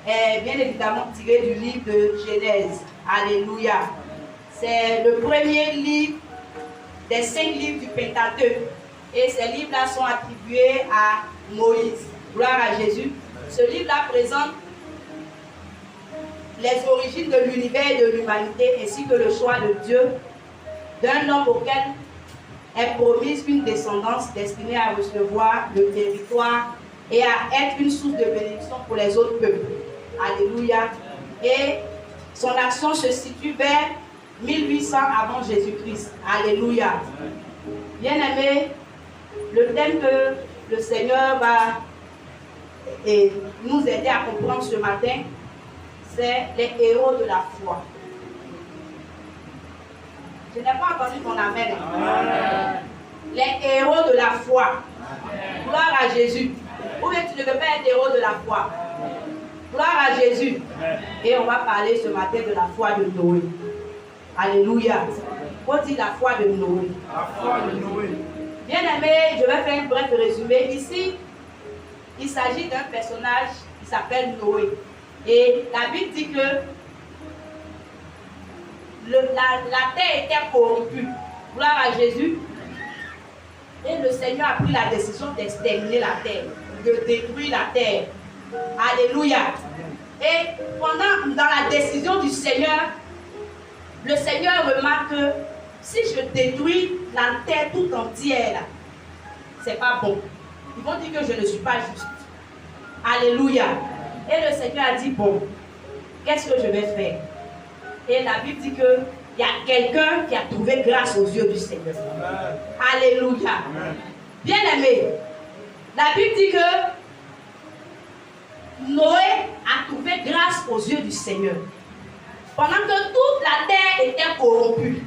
est bien évidemment tiré du livre de Genèse. Alléluia. C'est le premier livre des 5 livres du Pentateuque. Et ces livres-là sont attribués à Moïse. Gloire à Jésus. Ce livre-là présente les origines de l'univers et de l'humanité, ainsi que le choix de Dieu d'un homme auquel est promise une descendance destinée à recevoir le territoire et à être une source de bénédiction pour les autres peuples. Alléluia. Et son action se situe vers 1800 avant Jésus-Christ. Alléluia. Bien-aimés, le thème que le Seigneur va nous aider à comprendre ce matin, c'est les héros de la foi. Je n'ai pas entendu ton amen. Amen. Les héros de la foi. Amen. Gloire à Jésus. Ou bien tu ne veux pas être héros de la foi. Gloire à Jésus. Amen. Et on va parler ce matin de la foi de Noé. Alléluia. On dit la foi de Noé. La foi de Noé. Bien aimé, je vais faire un bref résumé. Ici, il s'agit d'un personnage qui s'appelle Noé. Et la Bible dit que la terre était corrompue. Gloire à Jésus. Et le Seigneur a pris la décision d'exterminer la terre, de détruire la terre. Alléluia. Et dans la décision du Seigneur, le Seigneur remarque que si je détruis la terre tout entière, c'est pas bon. Ils vont dire que je ne suis pas juste. Alléluia. Et le Seigneur a dit, bon, qu'est-ce que je vais faire? Et la Bible dit qu'il y a quelqu'un qui a trouvé grâce aux yeux du Seigneur. Amen. Alléluia. Amen. Bien aimé, la Bible dit que Noé a trouvé grâce aux yeux du Seigneur. Pendant que toute la terre était corrompue.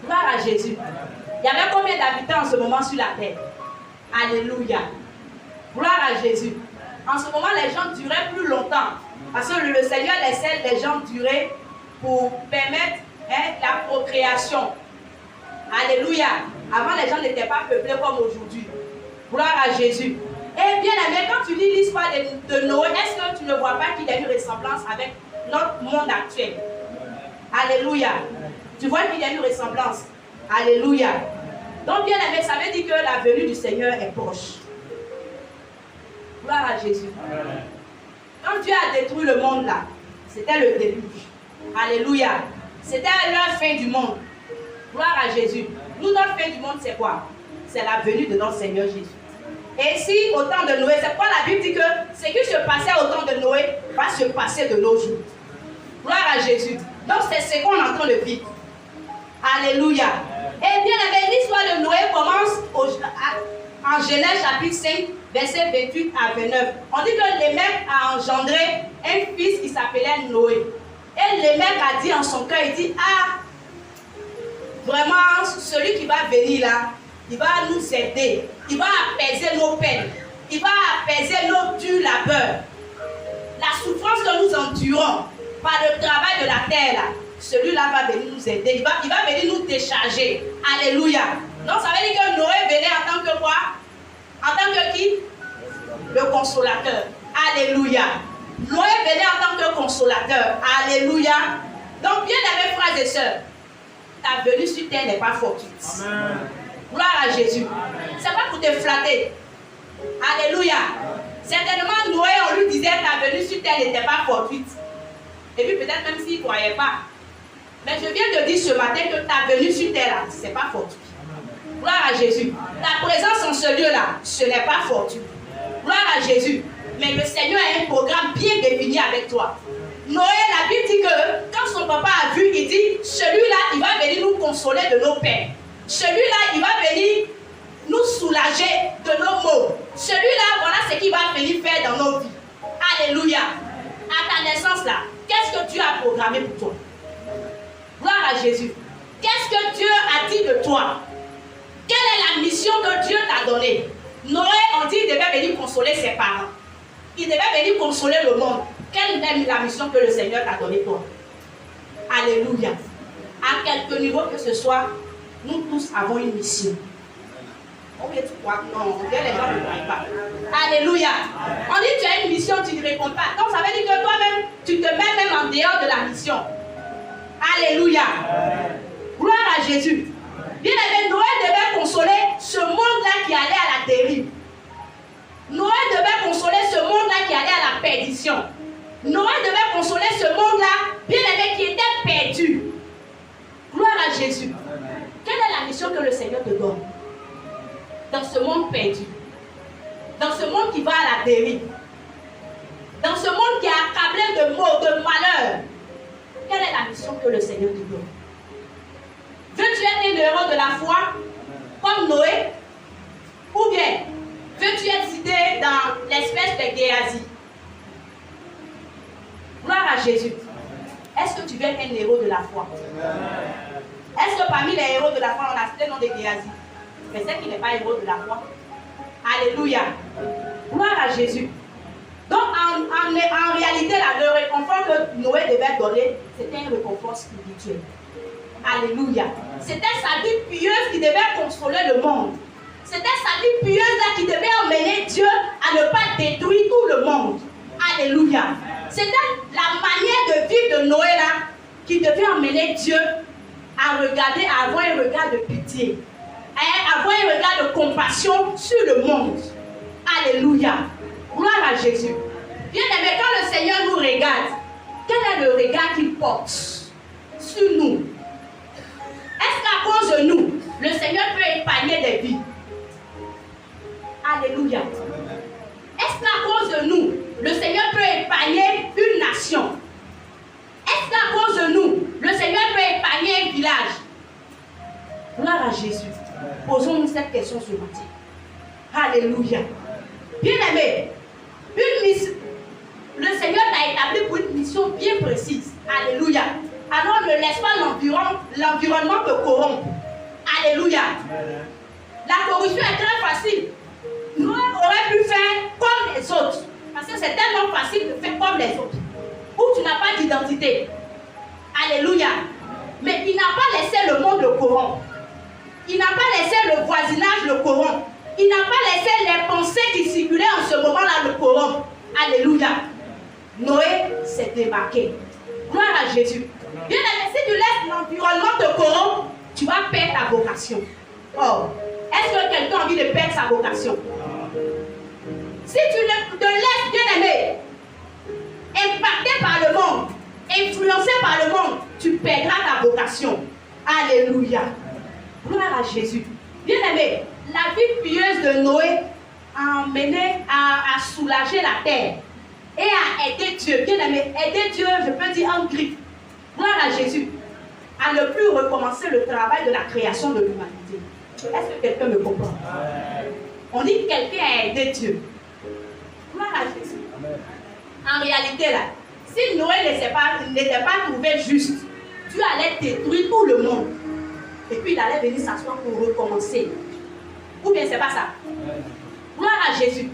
Gloire à Jésus. Il y avait combien d'habitants en ce moment sur la terre? Alléluia. Gloire à Jésus. En ce moment, les gens duraient plus longtemps. Parce que le Seigneur laissait les gens durer pour permettre la procréation. Alléluia. Avant, les gens n'étaient pas peuplés comme aujourd'hui. Gloire à Jésus. Et bien aimé, quand tu lis l'histoire de Noé, est-ce que tu ne vois pas qu'il y a une ressemblance avec notre monde actuel? Alléluia. Tu vois qu'il y a une ressemblance. Alléluia. Donc bien aimé, ça veut dire que la venue du Seigneur est proche. Gloire à Jésus. Amen. Quand Dieu a détruit le monde là, c'était le début. Alléluia. C'était la fin du monde. Gloire à Jésus. Nous, notre fin du monde, c'est quoi? C'est la venue de notre Seigneur Jésus. Et si au temps de Noé, c'est pourquoi la Bible dit que ce qui se passait au temps de Noé va se passer de nos jours. Gloire à Jésus. Donc c'est ce qu'on est en train de vivre. Alléluia. Et bien aimé, l'histoire de Noé commence en Genèse chapitre 5, verset 28 à 29. On dit que l'Émec a engendré un fils qui s'appelait Noé. Et l'Émec a dit en son cœur, il dit, ah, vraiment, celui qui va venir là, il va nous aider. Il va apaiser nos peines. Il va apaiser nos durs labeurs. La souffrance que nous endurons par le travail de la terre là, celui-là va venir nous aider. Il va venir nous décharger. Alléluia. Donc ça veut dire que Noé venait en tant que quoi? En tant que qui? Le consolateur. Alléluia. Noé venait en tant que consolateur. Alléluia. Donc bien aimés frères et sœurs, ta venue sur terre n'est pas fortuite. Amen. Gloire à Jésus. C'est pas pour te flatter. Alléluia. Certainement Noé, on lui disait ta venue sur terre n'était pas fortuite. Et puis peut-être même s'il ne croyait pas. Mais je viens de dire ce matin que ta venue sur terre, ce n'est pas fortuit. Gloire à Jésus. Ta présence en ce lieu-là, ce n'est pas fortuit. Gloire à Jésus. Mais le Seigneur a un programme bien défini avec toi. Noé, la Bible dit que quand son papa a vu, il dit, celui-là, il va venir nous consoler de nos peines. Celui-là, il va venir nous soulager de nos maux. Celui-là, voilà ce qu'il va venir faire dans nos vies. Alléluia. À ta naissance là, qu'est-ce que Dieu a programmé pour toi? Gloire à Jésus. Qu'est-ce que Dieu a dit de toi? Quelle est la mission que Dieu t'a donnée? Noé, on dit, il devait venir consoler ses parents. Il devait venir consoler le monde. Quelle est la mission que le Seigneur t'a donnée toi? Alléluia. À quelque niveau que ce soit, nous tous avons une mission. Oh, tu crois? Non, les gens ne croient pas. Alléluia. On dit tu as une mission, tu ne compte pas. Donc ça veut dire que toi-même, tu te mets même en dehors de la mission. Alléluia. Gloire à Jésus. Bien aimé, Noé devait consoler ce monde-là qui allait à la dérive. Noé devait consoler ce monde-là qui allait à la perdition. Noé devait consoler ce monde-là, bien aimé, qui était perdu. Gloire à Jésus. Quelle est la mission que le Seigneur te donne dans ce monde perdu? Dans ce monde qui va à la dérive? Dans ce monde qui est accablé de maux, de malheur? Quelle est la mission que le Seigneur te donne? Veux-tu être un héros de la foi comme Noé? Ou bien veux-tu être cité dans l'espèce de Géasi? Gloire à Jésus. Est-ce que tu veux être un héros de la foi? Est-ce que parmi les héros de la foi, on a cité le nom de Géasi? Mais c'est qui n'est pas héros de la foi. Alléluia. Gloire à Jésus. Donc en réalité, là, le réconfort que Noé devait donner, c'était un réconfort spirituel. Alléluia. C'était sa vie pieuse qui devait consoler le monde. C'était sa vie pieuse là qui devait emmener Dieu à ne pas détruire tout le monde. Alléluia. C'était la manière de vivre de Noé là qui devait emmener Dieu à regarder, à avoir un regard de pitié, à avoir un regard de compassion sur le monde. Alléluia. Gloire à Jésus. Bien aimé, quand le Seigneur nous regarde, quel est le regard qu'il porte sur nous? Est-ce qu'à cause de nous, le Seigneur peut épargner des vies? Alléluia. Est-ce qu'à cause de nous, le Seigneur peut épargner une nation? Est-ce qu'à cause de nous, le Seigneur peut épargner un village? Gloire à Jésus. Posons-nous cette question ce matin. Alléluia. Bien-aimé, le Seigneur t'a établi pour une mission bien précise. Alléluia. Alors ne laisse pas l'environnement te corrompre. Alléluia. La corruption est très facile. Nous aurions pu faire comme les autres. Parce que c'est tellement facile de faire comme les autres. Où tu n'as pas d'identité. Alléluia. Mais il n'a pas laissé le monde le corrompre. Il n'a pas laissé le voisinage le corrompre. Il n'a pas laissé les pensées qui circulaient en ce moment-là le corrompre. Alléluia. Noé s'est démarqué. Gloire à Jésus. Bien aimé, si tu laisses l'environnement te corrompre, tu vas perdre ta vocation. Oh, est-ce que quelqu'un a envie de perdre sa vocation? Si tu te laisses, bien aimé, impacté par le monde, influencé par le monde, tu perdras ta vocation. Alléluia. Gloire à Jésus. Bien aimé, la vie pieuse de Noé a emmené à soulager la terre et à aider Dieu. Bien aimé, aider Dieu, je peux dire en griffe. Gloire à Jésus. À ne plus recommencer le travail de la création de l'humanité. Est-ce que quelqu'un me comprend? On dit que quelqu'un a aidé Dieu. Gloire à Jésus. En réalité, là, si Noé n'était pas trouvé juste, Dieu allait détruire tout le monde. Et puis il allait venir s'asseoir pour recommencer. Ou bien c'est pas ça? Gloire à Jésus.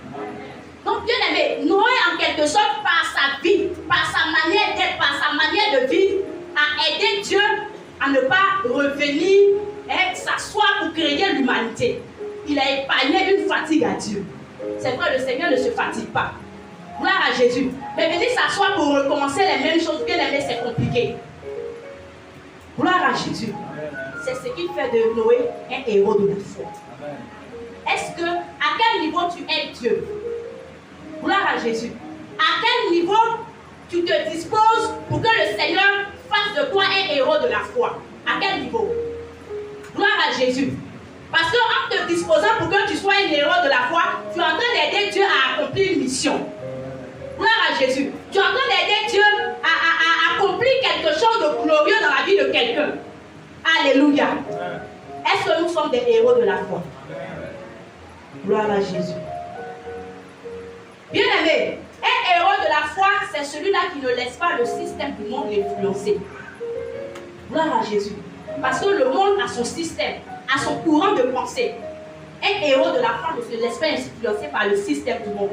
Donc bien aimé, Noé en quelque sorte par sa vie, par sa manière d'être, par sa manière de vivre, a aidé Dieu à ne pas revenir s'asseoir pour créer l'humanité. Il a épargné une fatigue à Dieu. C'est vrai, le Seigneur ne se fatigue pas. Gloire à Jésus. Mais venir s'asseoir pour recommencer les mêmes choses, bien aimé, c'est compliqué. Gloire à Jésus. C'est ce qui fait de Noé un héros de la foi. Est-ce que, à quel niveau tu aides Dieu? Gloire à Jésus. À quel niveau tu te disposes pour que le Seigneur fasse de toi un héros de la foi? À quel niveau? Gloire à Jésus. Parce qu'en te disposant pour que tu sois un héros de la foi, tu es en train d'aider Dieu à accomplir une mission. Gloire à Jésus. Tu es en train d'aider Dieu à accomplir quelque chose de glorieux dans la vie de quelqu'un. Alléluia. Est-ce que nous sommes des héros de la foi? Gloire à Jésus. Bien aimé, un héros de la foi, c'est celui-là qui ne laisse pas le système du monde l'influencer. Gloire à Jésus. Parce que le monde a son système, a son courant de pensée. Un héros de la foi ne se laisse pas influencer par le système du monde.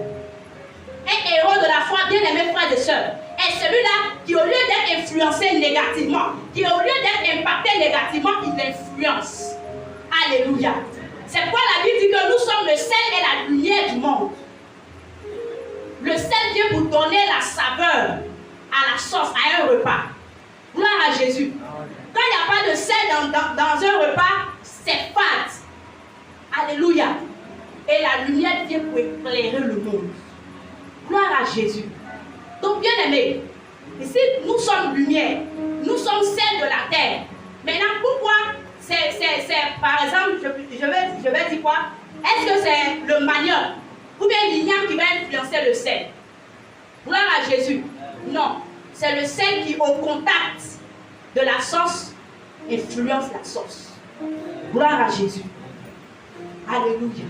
Un héros de la foi, bien aimé frères et sœurs, est celui-là qui, au lieu d'être influencé négativement, qui au lieu d'être impacté négativement, il influence. Alléluia. C'est pourquoi la Bible dit que nous sommes le sel et la lumière du monde. Le sel vient pour donner la saveur à la sauce, à un repas. Gloire à Jésus. Quand il n'y a pas de sel dans un repas, c'est fade. Alléluia. Et la lumière vient pour éclairer le monde. Gloire à Jésus. Donc, bien aimé, ici, nous sommes lumière. Nous sommes sel de la terre. Maintenant, pourquoi par exemple, je vais dire quoi? Est-ce que c'est le manioc ou bien l'igname qui va influencer le sel? Gloire à Jésus. Non, c'est le sel qui, au contact de la sauce, influence la sauce. Gloire à Jésus. Alléluia.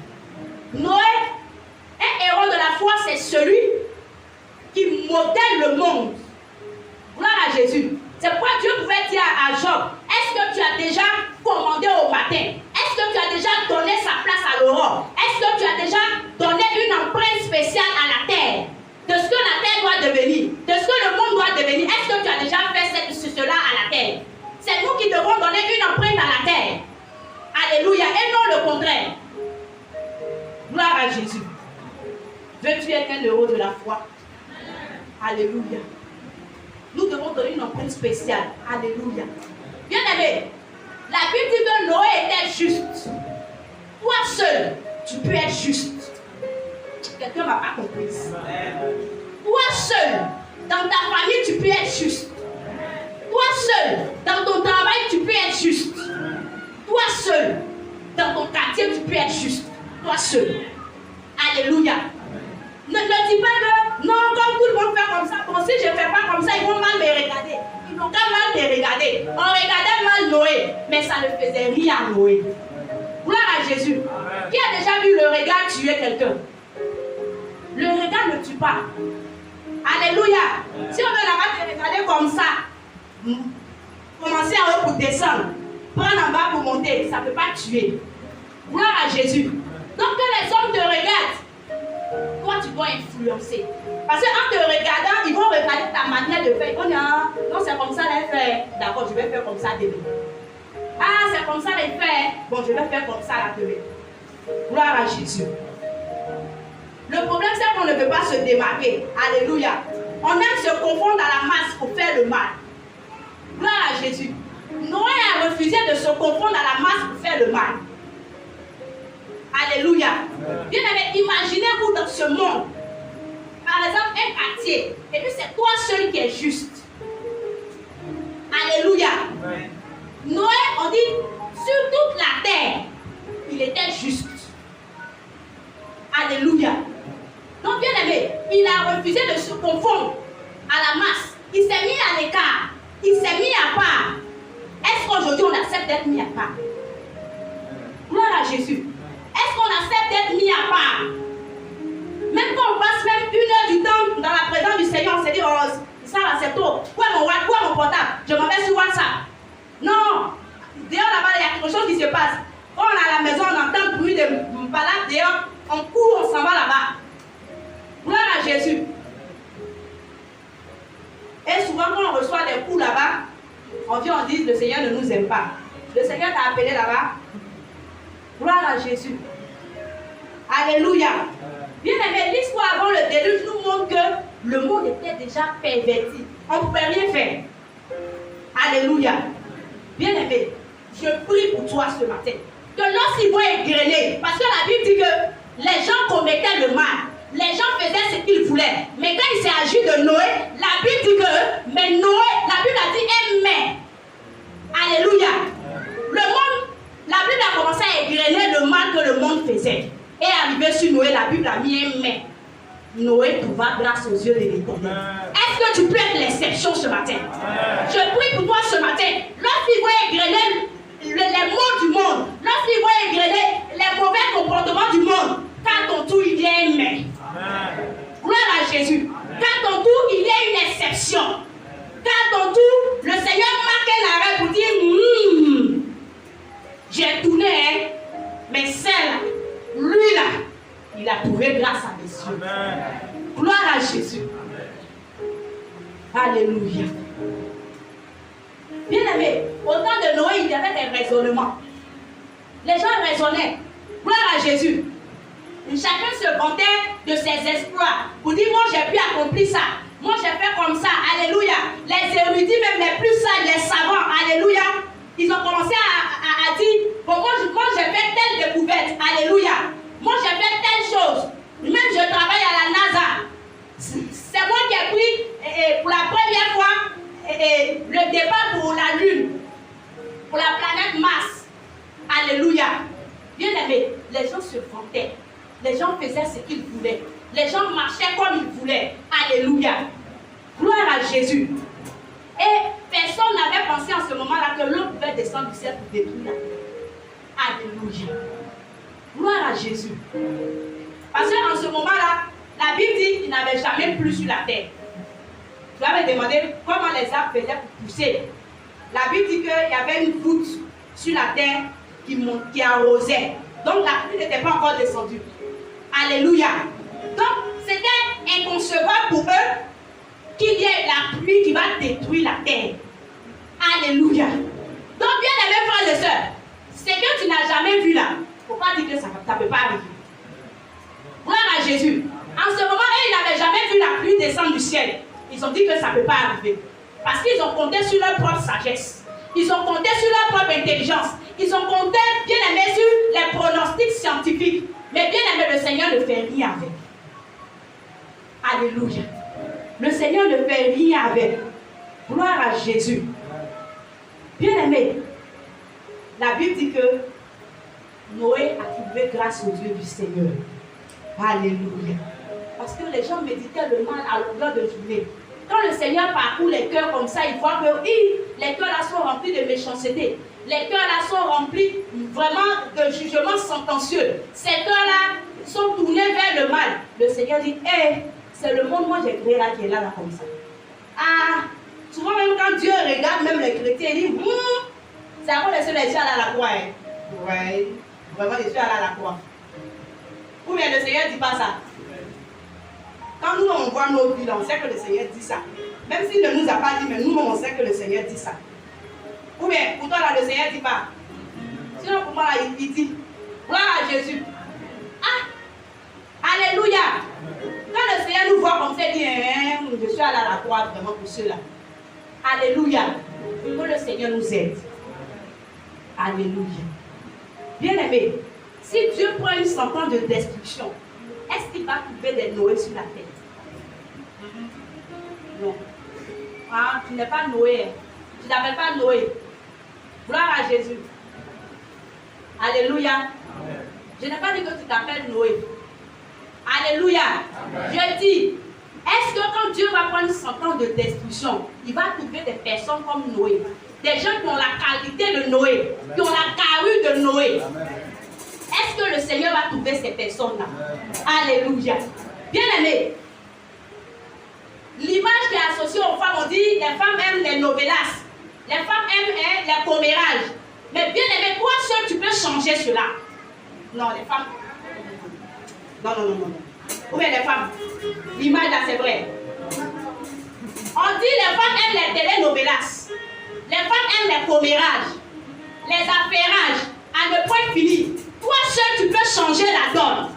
Noé, un héros de la foi, c'est celui qui modèle le monde. Gloire à Jésus. C'est pourquoi Dieu pouvait dire à Job, est-ce que tu as déjà commandé au matin? Est-ce que tu as déjà donné sa place à l'aurore? Est-ce que tu as déjà donné une empreinte spéciale à la terre? De ce que la terre doit devenir, de ce que le monde doit devenir. Est-ce que tu as déjà fait cela à la terre? C'est nous qui devons donner une empreinte à la terre. Alléluia. Et non le contraire. Gloire à Jésus. Veux-tu être un héros de la foi? Alléluia. Nous devons donner une empreinte spéciale. Alléluia. Bien aimé, la Bible dit que Noé était juste. Toi seul, tu peux être juste. Quelqu'un ne m'a pas compris. Toi seul, dans ta famille, tu peux être juste. Toi seul, dans ton travail, tu peux être juste. Toi seul, dans ton quartier, tu peux être juste. Toi seul. Alléluia. Ne dis pas que non, comme tout le monde fait comme ça, bon, si je ne fais pas comme ça, ils vont mal me regarder. Ils n'ont qu'à mal te regarder. On regardait mal Noé, mais ça ne faisait rien à Noé. Gloire à Jésus. Qui a déjà vu le regard tuer quelqu'un? Le regard ne tue pas. Alléluia. Si on veut là-bas te regarder comme ça, commencer en haut pour descendre, prendre en bas pour monter, ça ne peut pas tuer. Gloire à Jésus. Donc que les hommes te regardent, toi tu dois influencer. Parce qu'en te regardant, ils vont regarder ta manière de faire. On dit, ah, non, c'est comme ça les fait. D'accord, je vais faire comme ça demain. Ah, c'est comme ça les fait. Bon, je vais faire comme ça là demain. Gloire à Jésus. Le problème, c'est qu'on ne peut pas se démarquer. Alléluia. On aime se confondre à la masse pour faire le mal. Gloire à Jésus. Noé a refusé de se confondre à la masse pour faire le mal. Alléluia. Bien aimé, imaginez-vous dans ce monde. Par exemple, un quartier. Et puis c'est toi seul qui est juste. Alléluia. Noé, on dit, sur toute la terre, il était juste. Alléluia. Donc, bien aimé, il a refusé de se confondre à la masse. Il s'est mis à l'écart. Il s'est mis à part. Est-ce qu'aujourd'hui on accepte d'être mis à part? Gloire à Jésus. Est-ce qu'on accepte d'être mis à part? Même quand on passe même 1 heure du temps dans la présence du Seigneur, on se dit, oh, ça là c'est trop. Où est mon portable? Je m'en vais sur WhatsApp. Non. Dehors là-bas, il y a quelque chose qui se passe. Quand on est à la maison, on entend le bruit de balade dehors, on court, on s'en va là-bas. Gloire à Jésus. Et souvent, quand on reçoit des coups là-bas, on vient, on dit, le Seigneur ne nous aime pas. Le Seigneur t'a appelé là-bas. Gloire à Jésus. Alléluia. Bien aimé, l'histoire avant le déluge nous montre que le monde était déjà perverti. On ne pouvait rien faire. Alléluia. Bien aimé, je prie pour toi ce matin. Que lorsqu'ils vont égrener, parce que la Bible dit que les gens commettaient le mal. Les gens faisaient ce qu'ils voulaient. Mais quand il s'est agi de Noé, la Bible dit que, mais Noé, la Bible a dit mais. Alléluia. Le monde, la Bible a commencé à égrener le mal que le monde faisait. Et arrivé sur Noé, la Bible a mis un mais. Noé trouva grâce aux yeux de l'Éternel. Est-ce que tu peux être l'exception ce matin? Je prie pour toi ce matin. Lorsqu'ils vont égrener les maux du monde, lorsqu'ils vont égrener les mauvais comportements du monde, quand ton tour il y a un mais. Gloire à Jésus. Quand ton tour il y a une exception. Quand ton tour, le Seigneur marque un arrêt pour dire j'ai tourné, hein, mais celle-là, lui là, il a trouvé grâce à mes yeux. Gloire à Jésus. Alléluia. Bien aimé, au temps de Noé, il y avait des raisonnements. Les gens raisonnaient. Gloire à Jésus. chacun se vantait de ses exploits. Pour dire, moi j'ai pu accomplir ça. Moi j'ai fait comme ça. Alléluia. Les érudits, même les plus sages, les savants. Alléluia. Ils ont commencé à dire, bon, moi j'ai fait telle découverte. Alléluia. Moi j'ai fait telle chose. Même je travaille à la NASA. C'est moi qui ai pris pour la première fois le départ pour la Lune. Pour la planète Mars. Alléluia. Bien aimé, les gens se vantaient. Les gens faisaient ce qu'ils voulaient. Les gens marchaient comme ils voulaient. Alléluia. Gloire à Jésus. Et personne n'avait pensé en ce moment-là que l'eau pouvait descendre du ciel pour détruire la terre. Alléluia. Gloire à Jésus. Parce qu'en ce moment-là, la Bible dit qu'il n'avait jamais plu sur la terre. Tu avais demandé comment les arbres faisaient pour pousser. La Bible dit qu'il y avait une voûte sur la terre qui arrosait. Donc la pluie n'était pas encore descendue. Alléluia. Donc c'était inconcevable pour eux qu'il y ait la pluie qui va détruire la terre. Alléluia. Donc bien aimés frères et sœurs, ce que tu n'as jamais vu là, il ne faut pas dire que ça ne peut pas arriver. Gloire à Jésus. En ce moment, ils n'avaient jamais vu la pluie descendre du ciel. Ils ont dit que ça ne peut pas arriver. Parce qu'ils ont compté sur leur propre sagesse. Ils ont compté sur leur propre intelligence. Ils ont compté, bien aimé, sur les pronostics scientifiques. Mais bien aimé, le Seigneur ne fait rien avec. Alléluia. Le Seigneur ne fait rien avec. Gloire à Jésus. Bien aimé, la Bible dit que Noé a trouvé grâce aux yeux du Seigneur. Alléluia. Parce que les gens méditaient le mal à longueur de journée. Quand le Seigneur parcourt les cœurs comme ça, il voit que les cœurs là sont remplis de méchanceté. Les cœurs là sont remplis vraiment de jugements sentencieux. Ces cœurs là sont tournés vers le mal. Le Seigneur dit, c'est le monde, moi j'ai créé là qui est là comme ça. Ah, souvent même quand Dieu regarde même les chrétiens, il dit, c'est à cause de ceux les gens à la croix. Ouais, vraiment les gens à la croix. Ou bien le Seigneur ne dit pas ça. Quand nous on voit nos vies, on sait que le Seigneur dit ça. Même s'il ne nous a pas dit, mais nous on sait que le Seigneur dit ça. Ou bien, pour toi là, le Seigneur ne dit pas. Sinon pour moi là, il dit, gloire à Jésus. Ah, alléluia. Quand le Seigneur nous voit comme ça, il dit, je suis allé à la croix vraiment pour ceux-là. Alléluia. Que le Seigneur nous aide. Alléluia. Bien aimé, si Dieu prend une sentence de destruction, est-ce qu'il va trouver des Noé sur la tête? Non. Ah, tu n'es pas Noé. Tu n'appelles pas Noé. Gloire à Jésus. Alléluia. Amen. Je n'ai pas dit que tu t'appelles Noé. Alléluia. Amen. Je dis, est-ce que quand Dieu va prendre une sentence de destruction, il va trouver des personnes comme Noé? Des gens qui ont la qualité de Noé, qui ont la carrure de Noé. Amen. Est-ce que le Seigneur va trouver ces personnes-là? Alléluia. Bien aimé, l'image qui est associée aux femmes, on dit les femmes aiment les novelas, les femmes aiment les commérages. Mais bien aimé, toi seul tu peux changer cela. Non, les femmes. Non. Ou bien les femmes. L'image là c'est vrai. On dit les femmes aiment les télénovelas. Les femmes aiment les commérages, les affairages, à ne point finir. Toi seul, tu peux changer la donne.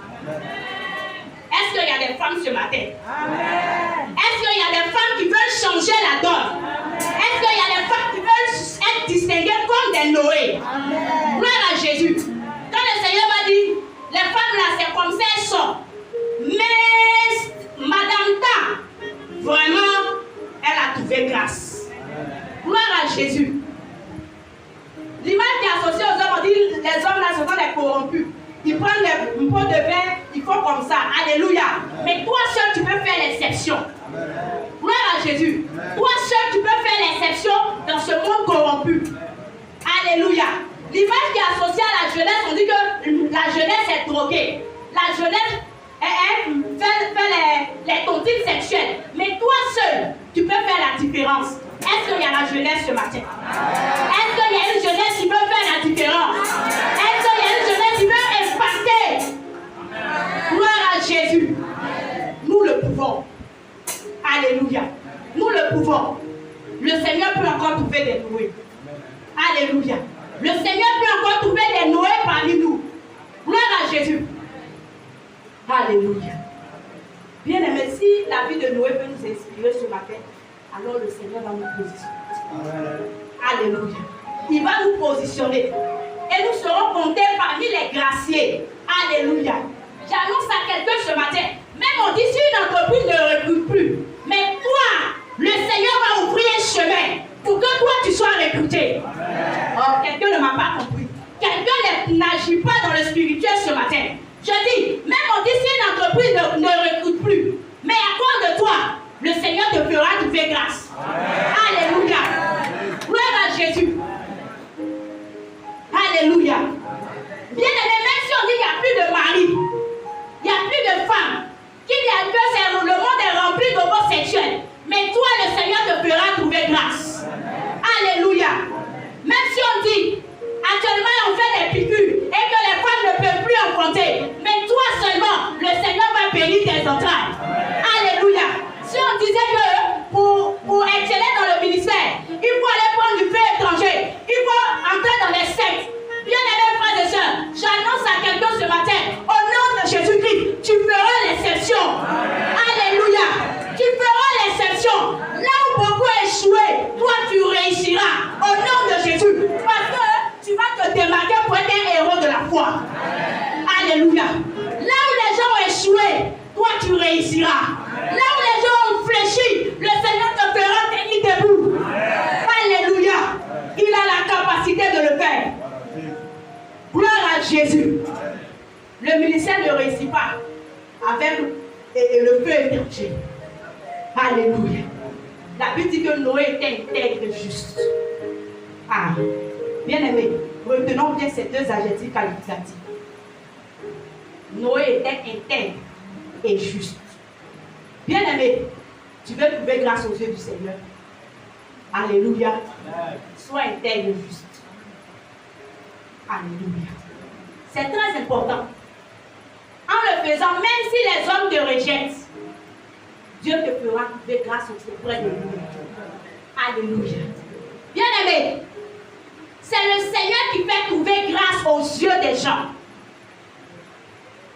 Est-ce qu'il y a des femmes ce matin? Amen. Est-ce qu'il y a des femmes qui veulent changer la donne? Est-ce qu'il y a des femmes qui veulent être distinguées comme des Noé? Amen. Gloire à Jésus. Quand le Seigneur va dire, les femmes là, c'est comme ça elles sont. Mais Madame Ta, vraiment, elle a trouvé grâce. Gloire à Jésus. L'image qui est associée aux hommes, on dit les hommes là ce sont des corrompus. Ils prennent les pots de vin, ils font comme ça. Alléluia. Mais toi seul, tu peux faire l'exception. Gloire à Jésus. Toi seul, tu peux faire l'exception dans ce monde corrompu. Alléluia. L'image qui est associée à la jeunesse, on dit que la jeunesse est droguée. La jeunesse fait les tontines sexuelles. Mais toi seul, tu peux faire la différence. Est-ce qu'il y a la jeunesse ce matin? Est-ce qu'il y a une jeunesse qui peut faire la différence? Est-ce qu'il y a une jeunesse qui peut impacter? Gloire à Jésus. Nous le pouvons. Alléluia. Nous le pouvons. Le Seigneur peut encore trouver des Noé. Alléluia. Le Seigneur peut encore trouver des Noé parmi nous. Gloire à Jésus. Alléluia. Bien aimé, si la vie de Noé peut nous inspirer ce matin, alors le Seigneur va nous positionner. Alléluia. Il va nous positionner. Et nous serons comptés parmi les graciés. Alléluia. J'annonce à quelqu'un ce matin, même on dit si une entreprise ne recrute plus, mais toi, le Seigneur va ouvrir un chemin pour que toi tu sois recruté. Oh, quelqu'un ne m'a pas compris. Quelqu'un n'agit pas dans le spirituel ce matin. Je dis, même on dit si une entreprise ne recrute plus, mais à cause de toi, le Seigneur te fera trouver grâce. Alléluia. Gloire à Jésus. Alléluia. Bien aimé, même si on dit qu'il n'y a plus de mari, il n'y a plus de femmes, le monde est rempli d'homosexuels, mais toi, le Seigneur te fera trouver grâce. Alléluia. Même si on dit, actuellement on fait des piqûres et que les femmes ne peuvent plus enfanter, mais toi seulement, le Seigneur va bénir tes entrailles. Alléluia. Si on disait que pour exceller dans le ministère, il faut aller prendre du fait étranger, il faut entrer dans les sectes. Bien aimés frères et sœurs, j'annonce à quelqu'un ce matin, au nom de Jésus-Christ, tu feras l'exception. Alléluia. Tu feras l'exception. Là où beaucoup échoué, toi tu réussiras. Au nom de Jésus. Parce que tu vas te démarquer pour être un héros de la foi. Alléluia. Là où les gens ont échoué, toi tu réussiras. Là où les gens ont fléchi, le Seigneur te fera tenir debout. Alléluia. Il a la capacité de le faire. Gloire à Jésus. Le ministère ne réussit pas avec le feu étranger. Alléluia. La Bible dit que Noé était intègre et juste. Ah, bien aimé, retenons bien ces deux adjectifs qualificatifs. Noé était intègre et juste. Bien aimé, tu veux trouver grâce aux yeux du Seigneur. Alléluia. Sois intègre et juste. Alléluia. C'est très important. En le faisant, même si les hommes te rejettent, Dieu te fera trouver grâce auprès de lui. Alléluia. Bien aimé, c'est le Seigneur qui fait trouver grâce aux yeux des gens.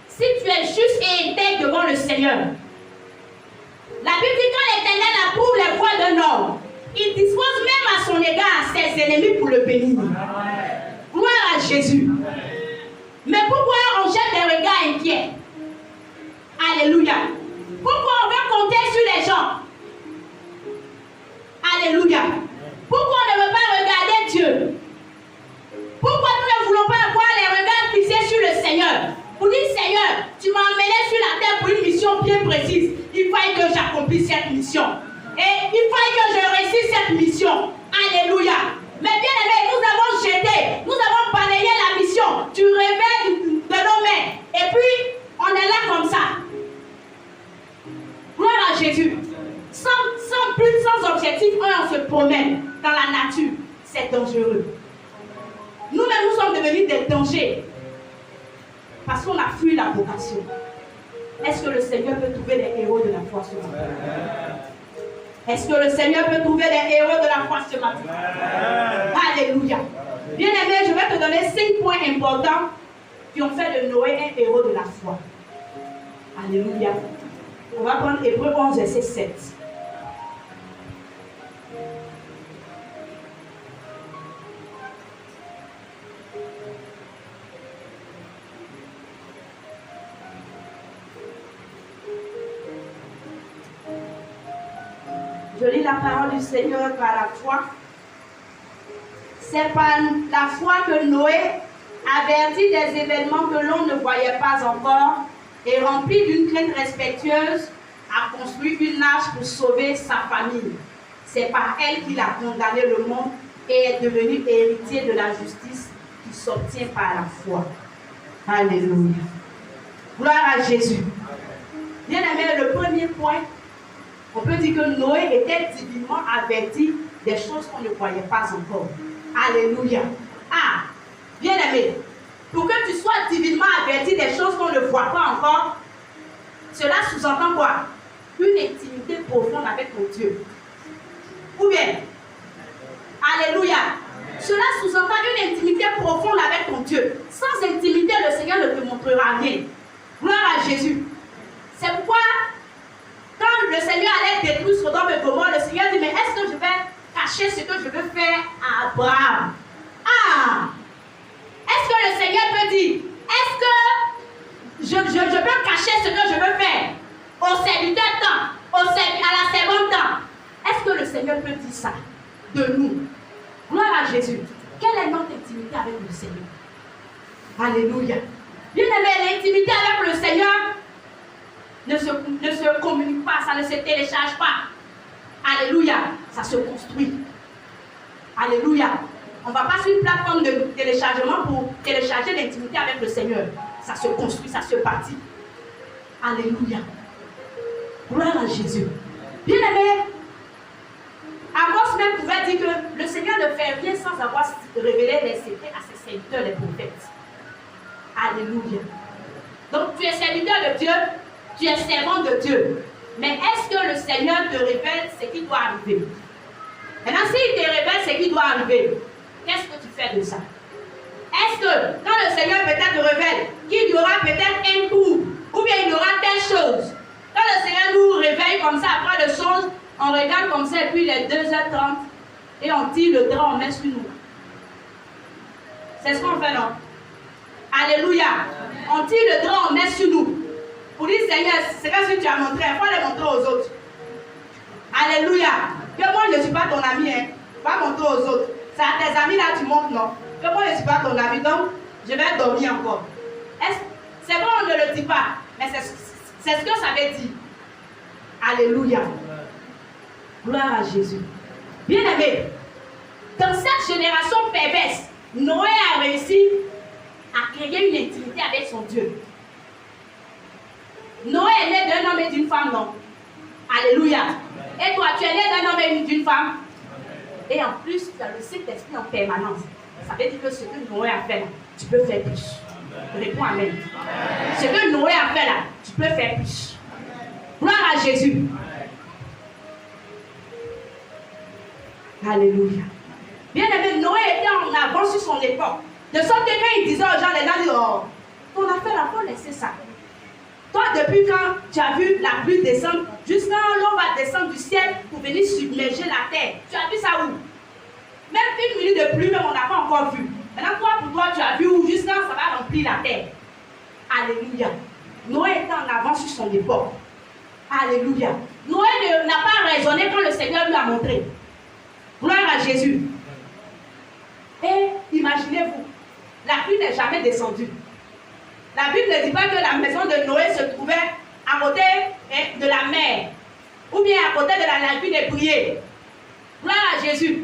Si tu es juste et intègre devant le Seigneur, la Bible dit quand l'Éternel approuve les voies d'un homme, il dispose même à son égard ses ennemis pour le bénir. Gloire à Jésus. Mais pourquoi on jette des regards inquiets? Alléluia. Pourquoi on veut compter sur les gens? Alléluia. Pourquoi on ne veut pas regarder Dieu? Pourquoi nous ne voulons pas avoir les regards fixés sur le Seigneur? Pour dire, Seigneur, tu m'as emmené sur la terre pour une mission bien précise. Il fallait que j'accomplisse cette mission. Et il fallait que je réussisse cette mission. Alléluia. Mais bien aimé, nous avons jeté, nous avons balayé la mission. Tu réveilles de nos mains. Et puis, on est là comme ça. Gloire à Jésus. Sans but, sans objectif, on se promène dans la nature. C'est dangereux. Nous-mêmes, nous sommes devenus des dangers. Parce qu'on a fui la vocation. Est-ce que le Seigneur peut trouver des héros de la foi ce matin? Est-ce que le Seigneur peut trouver des héros de la foi ce matin? Alléluia. Bien aimé, je vais te donner 5 points importants qui ont fait de Noé un héros de la foi. Alléluia. On va prendre Hébreux 11, verset 7. Je lis la parole du Seigneur par la foi. C'est par la foi que Noé, averti des événements que l'on ne voyait pas encore et rempli d'une crainte respectueuse, a construit une arche pour sauver sa famille. C'est par elle qu'il a condamné le monde et est devenu héritier de la justice qui s'obtient par la foi. Alléluia. Gloire à Jésus. Bien aimé, le premier point, on peut dire que Noé était divinement averti des choses qu'on ne voyait pas encore. Alléluia. Ah, bien aimé, pour que tu sois divinement averti des choses qu'on ne voit pas encore, cela sous-entend quoi? Une intimité profonde avec ton Dieu. Ou bien, alléluia, cela sous-entend une intimité profonde avec ton Dieu. Sans intimité, le Seigneur ne te montrera rien. Gloire à Jésus. C'est pourquoi, quand le Seigneur allait détruire Sodome et Gomorrhe, le Seigneur dit, mais est-ce que je vais cacher ce que je veux faire à Abraham? Ah! Est-ce que le Seigneur peut dire, est-ce que je peux cacher ce que je veux faire au serviteur temps, à la servante temps? Est-ce que le Seigneur peut dire ça de nous? Gloire à Jésus. Quelle est notre intimité avec le Seigneur? Alléluia. Bien aimé, l'intimité avec le Seigneur ne se communique pas, ça ne se télécharge pas. Alléluia. Ça se construit. Alléluia. On ne va pas sur une plateforme de téléchargement pour télécharger l'intimité avec le Seigneur. Ça se construit, ça se bâtit. Alléluia. Gloire à Jésus. Bien aimé, Amos même pouvait dire que le Seigneur ne fait rien sans avoir révélé les secrets à ses serviteurs, les prophètes. Alléluia. Donc tu es serviteur de Dieu, tu es servant de Dieu. Mais est-ce que le Seigneur te révèle ce qui doit arriver? Maintenant, s'il te révèle ce qui doit arriver, qu'est-ce que tu fais de ça? Est-ce que quand le Seigneur peut-être te révèle qu'il y aura peut-être un coup, ou bien il y aura telle chose, quand le Seigneur nous réveille comme ça après de choses, on regarde comme ça et puis il est 2h30 et on tire le drap, on met sur nous. C'est ce qu'on fait, non? Alléluia. On tire le drap, on met sur nous. Pour dire, Seigneur, c'est ce que tu as montré, il faut le montrer aux autres. Alléluia. Que moi, je ne suis pas ton ami, hein. Va montrer aux autres. C'est à tes amis là, tu montres, non? Que moi, je ne suis pas ton ami, donc je vais dormir encore. C'est vrai, on ne le dit pas, mais c'est ce que ça veut dire. Alléluia. Gloire à Jésus. Bien aimé, dans cette génération perverse, Noé a réussi à créer une intimité avec son Dieu. Noé est né d'un homme et d'une femme, non? Alléluia. Et toi, tu es né d'un homme et d'une femme? Et en plus, tu as le Saint-Esprit en permanence. Ça veut dire que ce que Noé a fait là, tu peux faire plus. Réponds amen. Ce que Noé a fait là, tu peux faire plus. Gloire à Jésus. Alléluia. Bien aimé, Noé était en avance sur son époque. De sorte que quand il disait aux gens, les gens disent, oh, ton affaire là, il faut laisser ça. Toi, depuis quand tu as vu la pluie descendre, jusqu'à l'eau va descendre du ciel pour venir submerger la terre. Tu as vu ça où? Même une minute de pluie, même on n'a pas encore vu. Maintenant, toi, pour toi, tu as vu où jusqu'à ça va remplir la terre. Alléluia. Noé était en avance sur son époque. Alléluia. Noé n'a pas raisonné quand le Seigneur lui a montré. Gloire à Jésus. Et imaginez-vous, la pluie n'est jamais descendue. La Bible ne dit pas que la maison de Noé se trouvait à côté de la mer, ou bien à côté de la lagune des prières. Gloire à Jésus.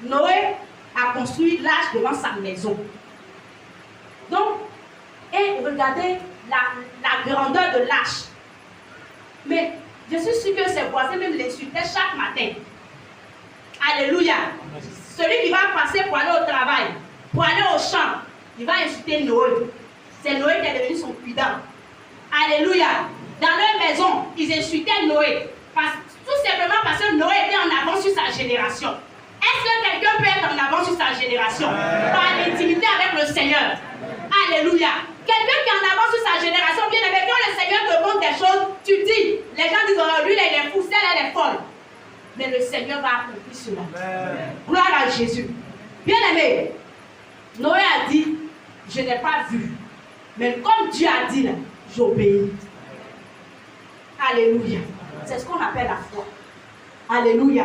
Noé a construit l'arche devant sa maison. Donc, et regardez la grandeur de l'arche. Mais je suis sûr que ses voisins même l'insultaient chaque matin. Alléluia. Celui qui va passer pour aller au travail, pour aller au champ, il va insulter Noé. C'est Noé qui est devenu son prudent. Alléluia. Dans leur maison, ils insultaient Noé. Tout simplement parce que Noé était en avance sur sa génération. Est-ce que quelqu'un peut être en avance sur sa génération? Par l'intimité avec le Seigneur. Alléluia. Quelqu'un qui est en avance sur sa génération, bien aimé, quand le Seigneur te montre des choses, tu dis, les gens disent, oh, lui, il est fou, celle, elle est folle. Mais le Seigneur va accomplir cela. Gloire à Jésus. Bien aimé, Noé a dit, je n'ai pas vu. Mais comme Dieu a dit, j'obéis. Alléluia. C'est ce qu'on appelle la foi. Alléluia.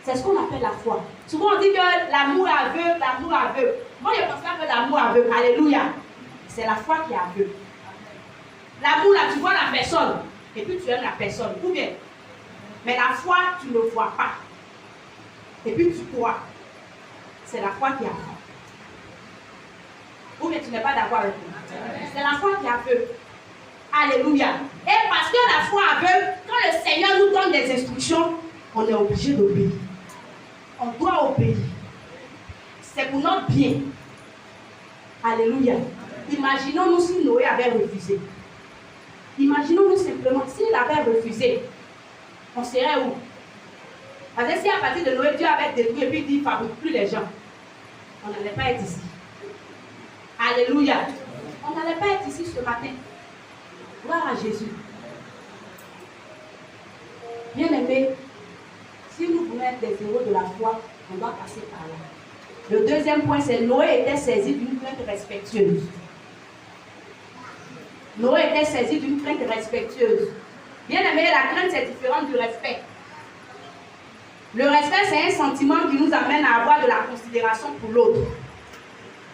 C'est ce qu'on appelle la foi. Souvent on dit que l'amour aveugle, l'amour aveugle. Moi je pense pas que l'amour aveugle. Alléluia. C'est la foi qui est aveugle. L'amour là, tu vois la personne et puis tu aimes la personne. Ou bien. Mais la foi, tu ne vois pas. Et puis tu crois. C'est la foi qui est aveugle. Ou bien tu n'es pas d'accord avec moi. C'est la foi qui est aveugle. Alléluia. Et parce que la foi aveugle, quand le Seigneur nous donne des instructions, on est obligé d'obéir. On doit obéir. C'est pour notre bien. Alléluia. Imaginons-nous si Noé avait refusé. Imaginons-nous simplement, s'il avait refusé, on serait où? Parce que si à partir de Noé, Dieu avait détruit et puis dit, il ne fabrique plus les gens, on n'allait pas être ici. Alléluia. On n'allait pas être ici ce matin. Gloire à Jésus. Bien aimé, si nous voulons être des héros de la foi, on doit passer par là. Le deuxième point, c'est Noé était saisi d'une crainte respectueuse. Noé était saisi d'une crainte respectueuse. Bien aimé, la crainte c'est différent du respect. Le respect, c'est un sentiment qui nous amène à avoir de la considération pour l'autre.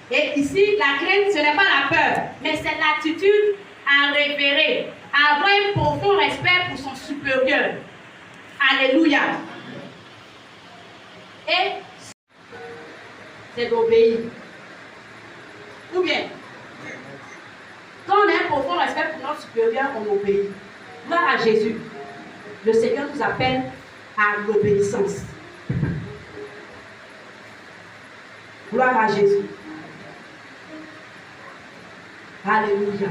Et ici, la crainte, ce n'est pas la peur, mais c'est l'attitude à révérer, à avoir un profond respect pour son supérieur. Alléluia. Et c'est d'obéir. Ou bien, quand on a un profond respect pour notre supérieur, on obéit. Gloire à Jésus. Le Seigneur nous appelle à l'obéissance. Gloire à Jésus. Alléluia.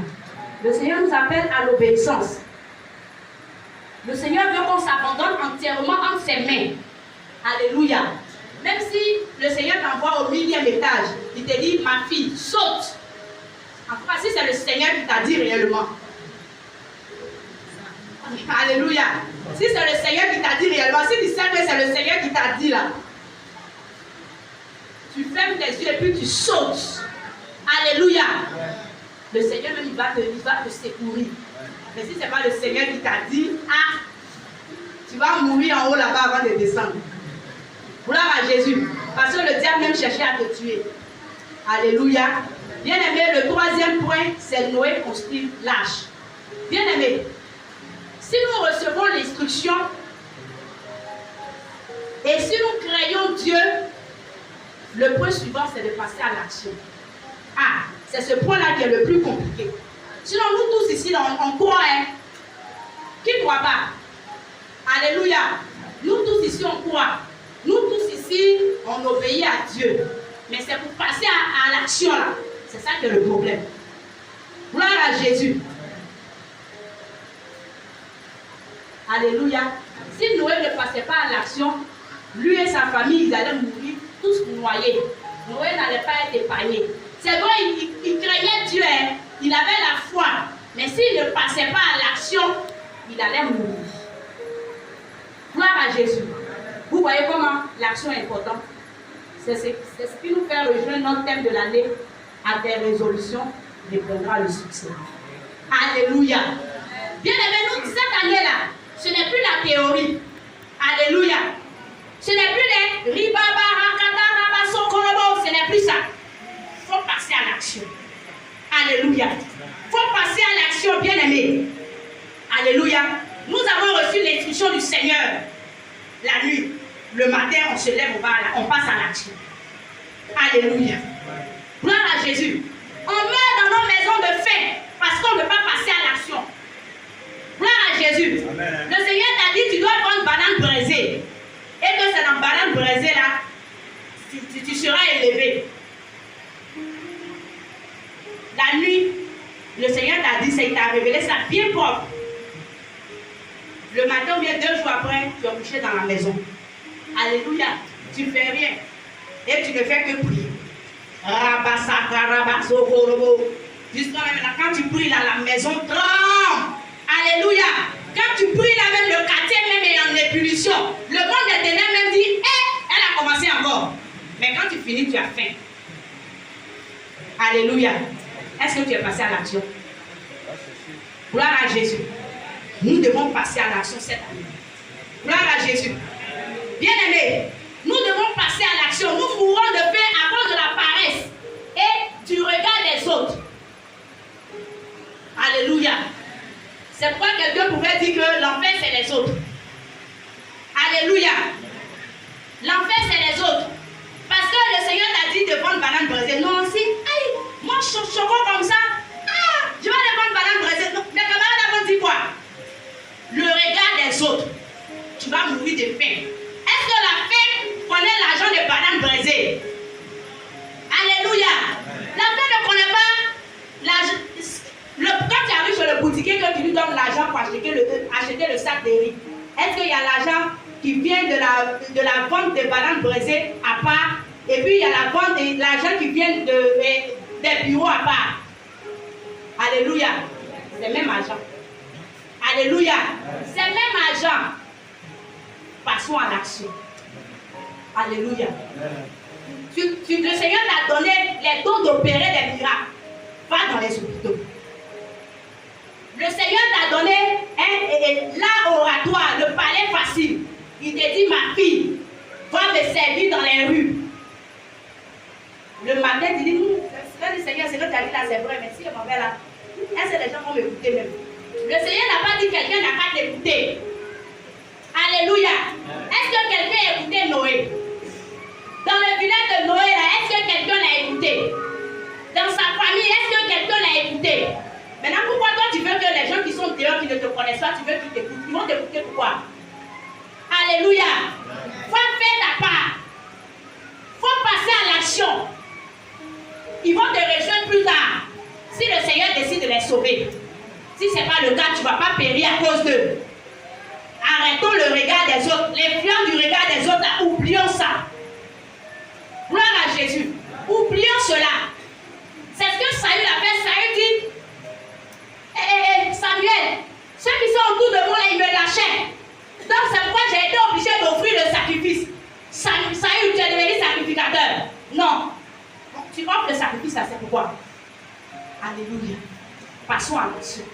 Le Seigneur nous appelle à l'obéissance. Le Seigneur veut qu'on s'abandonne entièrement entre ses mains. Alléluia. Même si le Seigneur t'envoie au 1000e étage, il te dit, ma fille, saute. En tout cas, si c'est le Seigneur qui t'a dit réellement. Alléluia. Si c'est le Seigneur qui t'a dit réellement, si tu sais que c'est le Seigneur qui t'a dit là, tu fermes tes yeux et puis tu sautes. Alléluia. Le Seigneur même, il va te secourir. Mais si ce n'est pas le Seigneur qui t'a dit, ah, tu vas mourir en haut là-bas avant de descendre. Gloire à Jésus. Parce que le diable même cherchait à te tuer. Alléluia. Bien aimé, le troisième point, c'est Noé construit l'arche. Bien aimé, si nous recevons l'instruction et si nous craignons Dieu, le point suivant, c'est de passer à l'action. Ah, c'est ce point-là qui est le plus compliqué. Sinon, nous tous ici, on croit, hein? Qui ne croit pas? Alléluia. Nous tous ici, on croit. Nous tous ici, on obéit à Dieu. Mais c'est pour passer à l'action là. C'est ça qui est le problème. Gloire à Jésus. Alléluia. Si Noé ne passait pas à l'action, lui et sa famille, ils allaient mourir tous noyés. Noé n'allait pas être épargné. C'est vrai, il craignait Dieu, hein? Il avait la foi. Mais s'il ne passait pas à l'action, il allait mourir. Gloire à Jésus. Vous voyez comment l'action est importante. C'est ce qui nous fait rejoindre notre thème de l'année. À tes résolutions dépendra le succès. Alléluia. Bien aimé, nous, cette année-là, ce n'est plus la théorie. Alléluia. Ce n'est plus les ribaba, rakata, rabasso, korobo. Ce n'est plus ça. Il faut passer à l'action. Alléluia. Il faut passer à l'action, bien aimé. Alléluia. Nous avons reçu l'instruction du Seigneur. La nuit, le matin, on se lève, on passe à l'action. Alléluia. Gloire à Jésus. On meurt dans nos maisons de faim parce qu'on ne peut pas passer à l'action. Gloire à Jésus. Amen. Le Seigneur t'a dit tu dois prendre banane braisée. Et que c'est dans banane braisée là, tu seras élevé. La nuit, le Seigneur t'a dit ça, il t'a révélé ça bien propre. Le matin ou bien 2 jours après, tu es couché dans la maison. Alléluia. Tu ne fais rien. Et tu ne fais que prier. Jusqu'à maintenant, quand tu pries là, la maison tremble. Alléluia. Quand tu pries là, même le quartier même est en ébullition. Le monde des ténèbres même dit, elle a commencé encore. Mais quand tu finis, tu as faim. Alléluia. Est-ce que tu es passé à l'action? Gloire à Jésus. Nous devons passer à l'action cette année. Gloire à Jésus. Bien aimé, nous devons passer à l'action. Nous mourrons de faim à cause de la paresse et du regard des autres. Alléluia. C'est pourquoi quelqu'un pouvait dire que l'enfer c'est les autres. Alléluia. L'enfer c'est les autres. Parce que le Seigneur t'a dit de prendre banane braisée. Non, si, aïe, moi choco comme ça. Ah, je vais aller prendre banane braisée. Non, mes camarades avons dit quoi? Le regard des autres. Tu vas mourir de faim. Est-ce que la faim connaît l'argent de banane braisée? Alléluia. La faim ne connaît pas l'argent. Quand tu arrives chez le boutiquier, que tu lui donnes l'argent pour acheter le sac de riz, est-ce qu'il y a l'argent qui vient de la vente des bananes braisées à part, et puis il y a la vente de l'argent qui vient des bureaux à part? Alléluia. C'est le même argent. Alléluia. Ces mêmes agents, passons à l'action. Alléluia. Le Seigneur t'a donné les dons d'opérer des miracles. Va dans les hôpitaux. Le Seigneur t'a donné l'art oratoire, le palais facile. Il te dit, ma fille, va me servir dans les rues. Le matin, tu dis, le Seigneur, c'est que tu as dit là, c'est vrai, mais si je m'en vais là, est-ce que les gens vont m'écouter même? Le Seigneur n'a pas dit quelqu'un n'a qu'à t'écouter. Alléluia. Est-ce que quelqu'un a écouté Noé? Dans le village de Noé, là, est-ce que quelqu'un l'a écouté? Dans sa famille, est-ce que quelqu'un l'a écouté? Maintenant, pourquoi toi tu veux que les gens qui sont dehors, qui ne te connaissent pas, tu veux qu'ils t'écoutent? Ils vont t'écouter pourquoi? Alléluia. Faut faire ta part. Faut passer à l'action. Ils vont te rejoindre plus tard. Si le Seigneur décide de les sauver. Si ce n'est pas le cas, tu ne vas pas périr à cause d'eux. Arrêtons le regard des autres. L'influence du regard des autres, là, oublions ça. Gloire à Jésus. Oublions cela. C'est ce que Saül a fait. Saül dit, Samuel, ceux qui sont autour de moi, là, ils me lâchaient. Donc c'est pourquoi j'ai été obligé d'offrir le sacrifice. Saül, tu es devenu sacrificateur. Non. Tu offres le sacrifice, là, c'est pourquoi. Alléluia. Passons à l'action.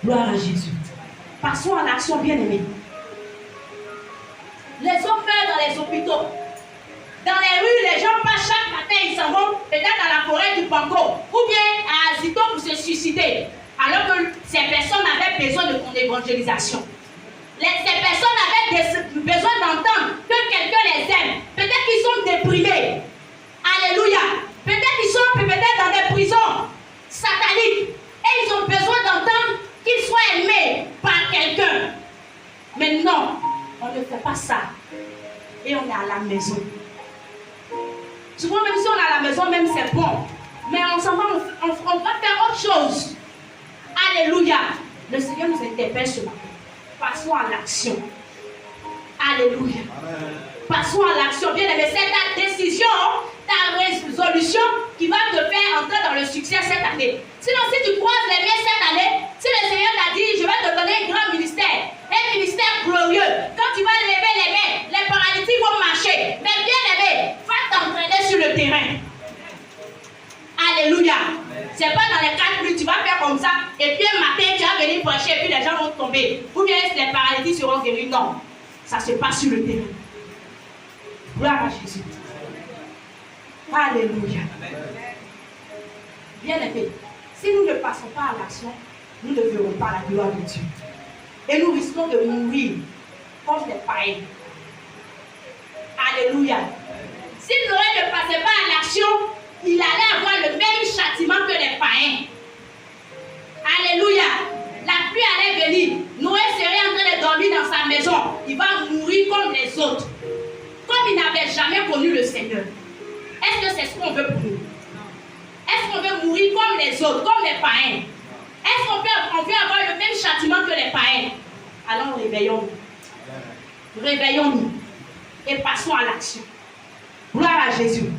Gloire à Jésus. Passons à l'action, bien-aimés. Les hommes meurent dans les hôpitaux. Dans les rues, les gens passent chaque matin, ils s'en vont peut-être à la forêt du Panko ou bien à Azito pour se suicider. Alors que ces personnes avaient besoin de ton évangélisation. Ces personnes avaient besoin d'entendre que quelqu'un les aime. Peut-être qu'ils sont déprimés. Alléluia. Peut-être qu'ils sont peut-être dans des prisons sataniques. Et ils ont besoin d'entendre qu'ils soient aimés par quelqu'un. Mais non, on ne fait pas ça. Et on est à la maison. Souvent, même si on est à la maison, même c'est bon. Mais on s'en va, on va faire autre chose. Alléluia. Le Seigneur nous interpelle ce matin. Passons à l'action. Alléluia. Passons à l'action. Bien aimé, c'est ta décision, ta résolution qui va te faire entrer dans le succès cette année. Sinon, si tu croises les miens cette année, si le Seigneur t'a dit, je vais te donner un grand ministère, un ministère glorieux, quand tu vas lever les mains, les paralytiques vont marcher. Mais bien aimé, va t'entraîner sur le terrain. Alléluia. C'est pas dans les 4 minutes, tu vas faire comme ça, et puis un matin, tu vas venir prêcher, et puis les gens vont tomber. Ou bien les paralytiques seront guéris. Non. Ça se passe sur le terrain. Gloire à Jésus. Alléluia. Bien aimé, si nous ne passons pas à l'action, nous ne verrons pas la gloire de Dieu. Et nous risquons de mourir comme des païens. Alléluia. Si Noé ne passait pas à l'action, il allait avoir le même châtiment que les païens. Alléluia. La pluie allait venir. Noé serait en train de dormir dans sa maison. Il va mourir comme les autres. Comme il n'avait jamais connu le Seigneur. Est-ce que c'est ce qu'on veut pour nous? Est-ce qu'on veut mourir comme les autres, comme les païens? Est-ce qu'on veut avoir le même châtiment que les païens? Alors réveillons-nous. Réveillons-nous. Et passons à l'action. Gloire à Jésus.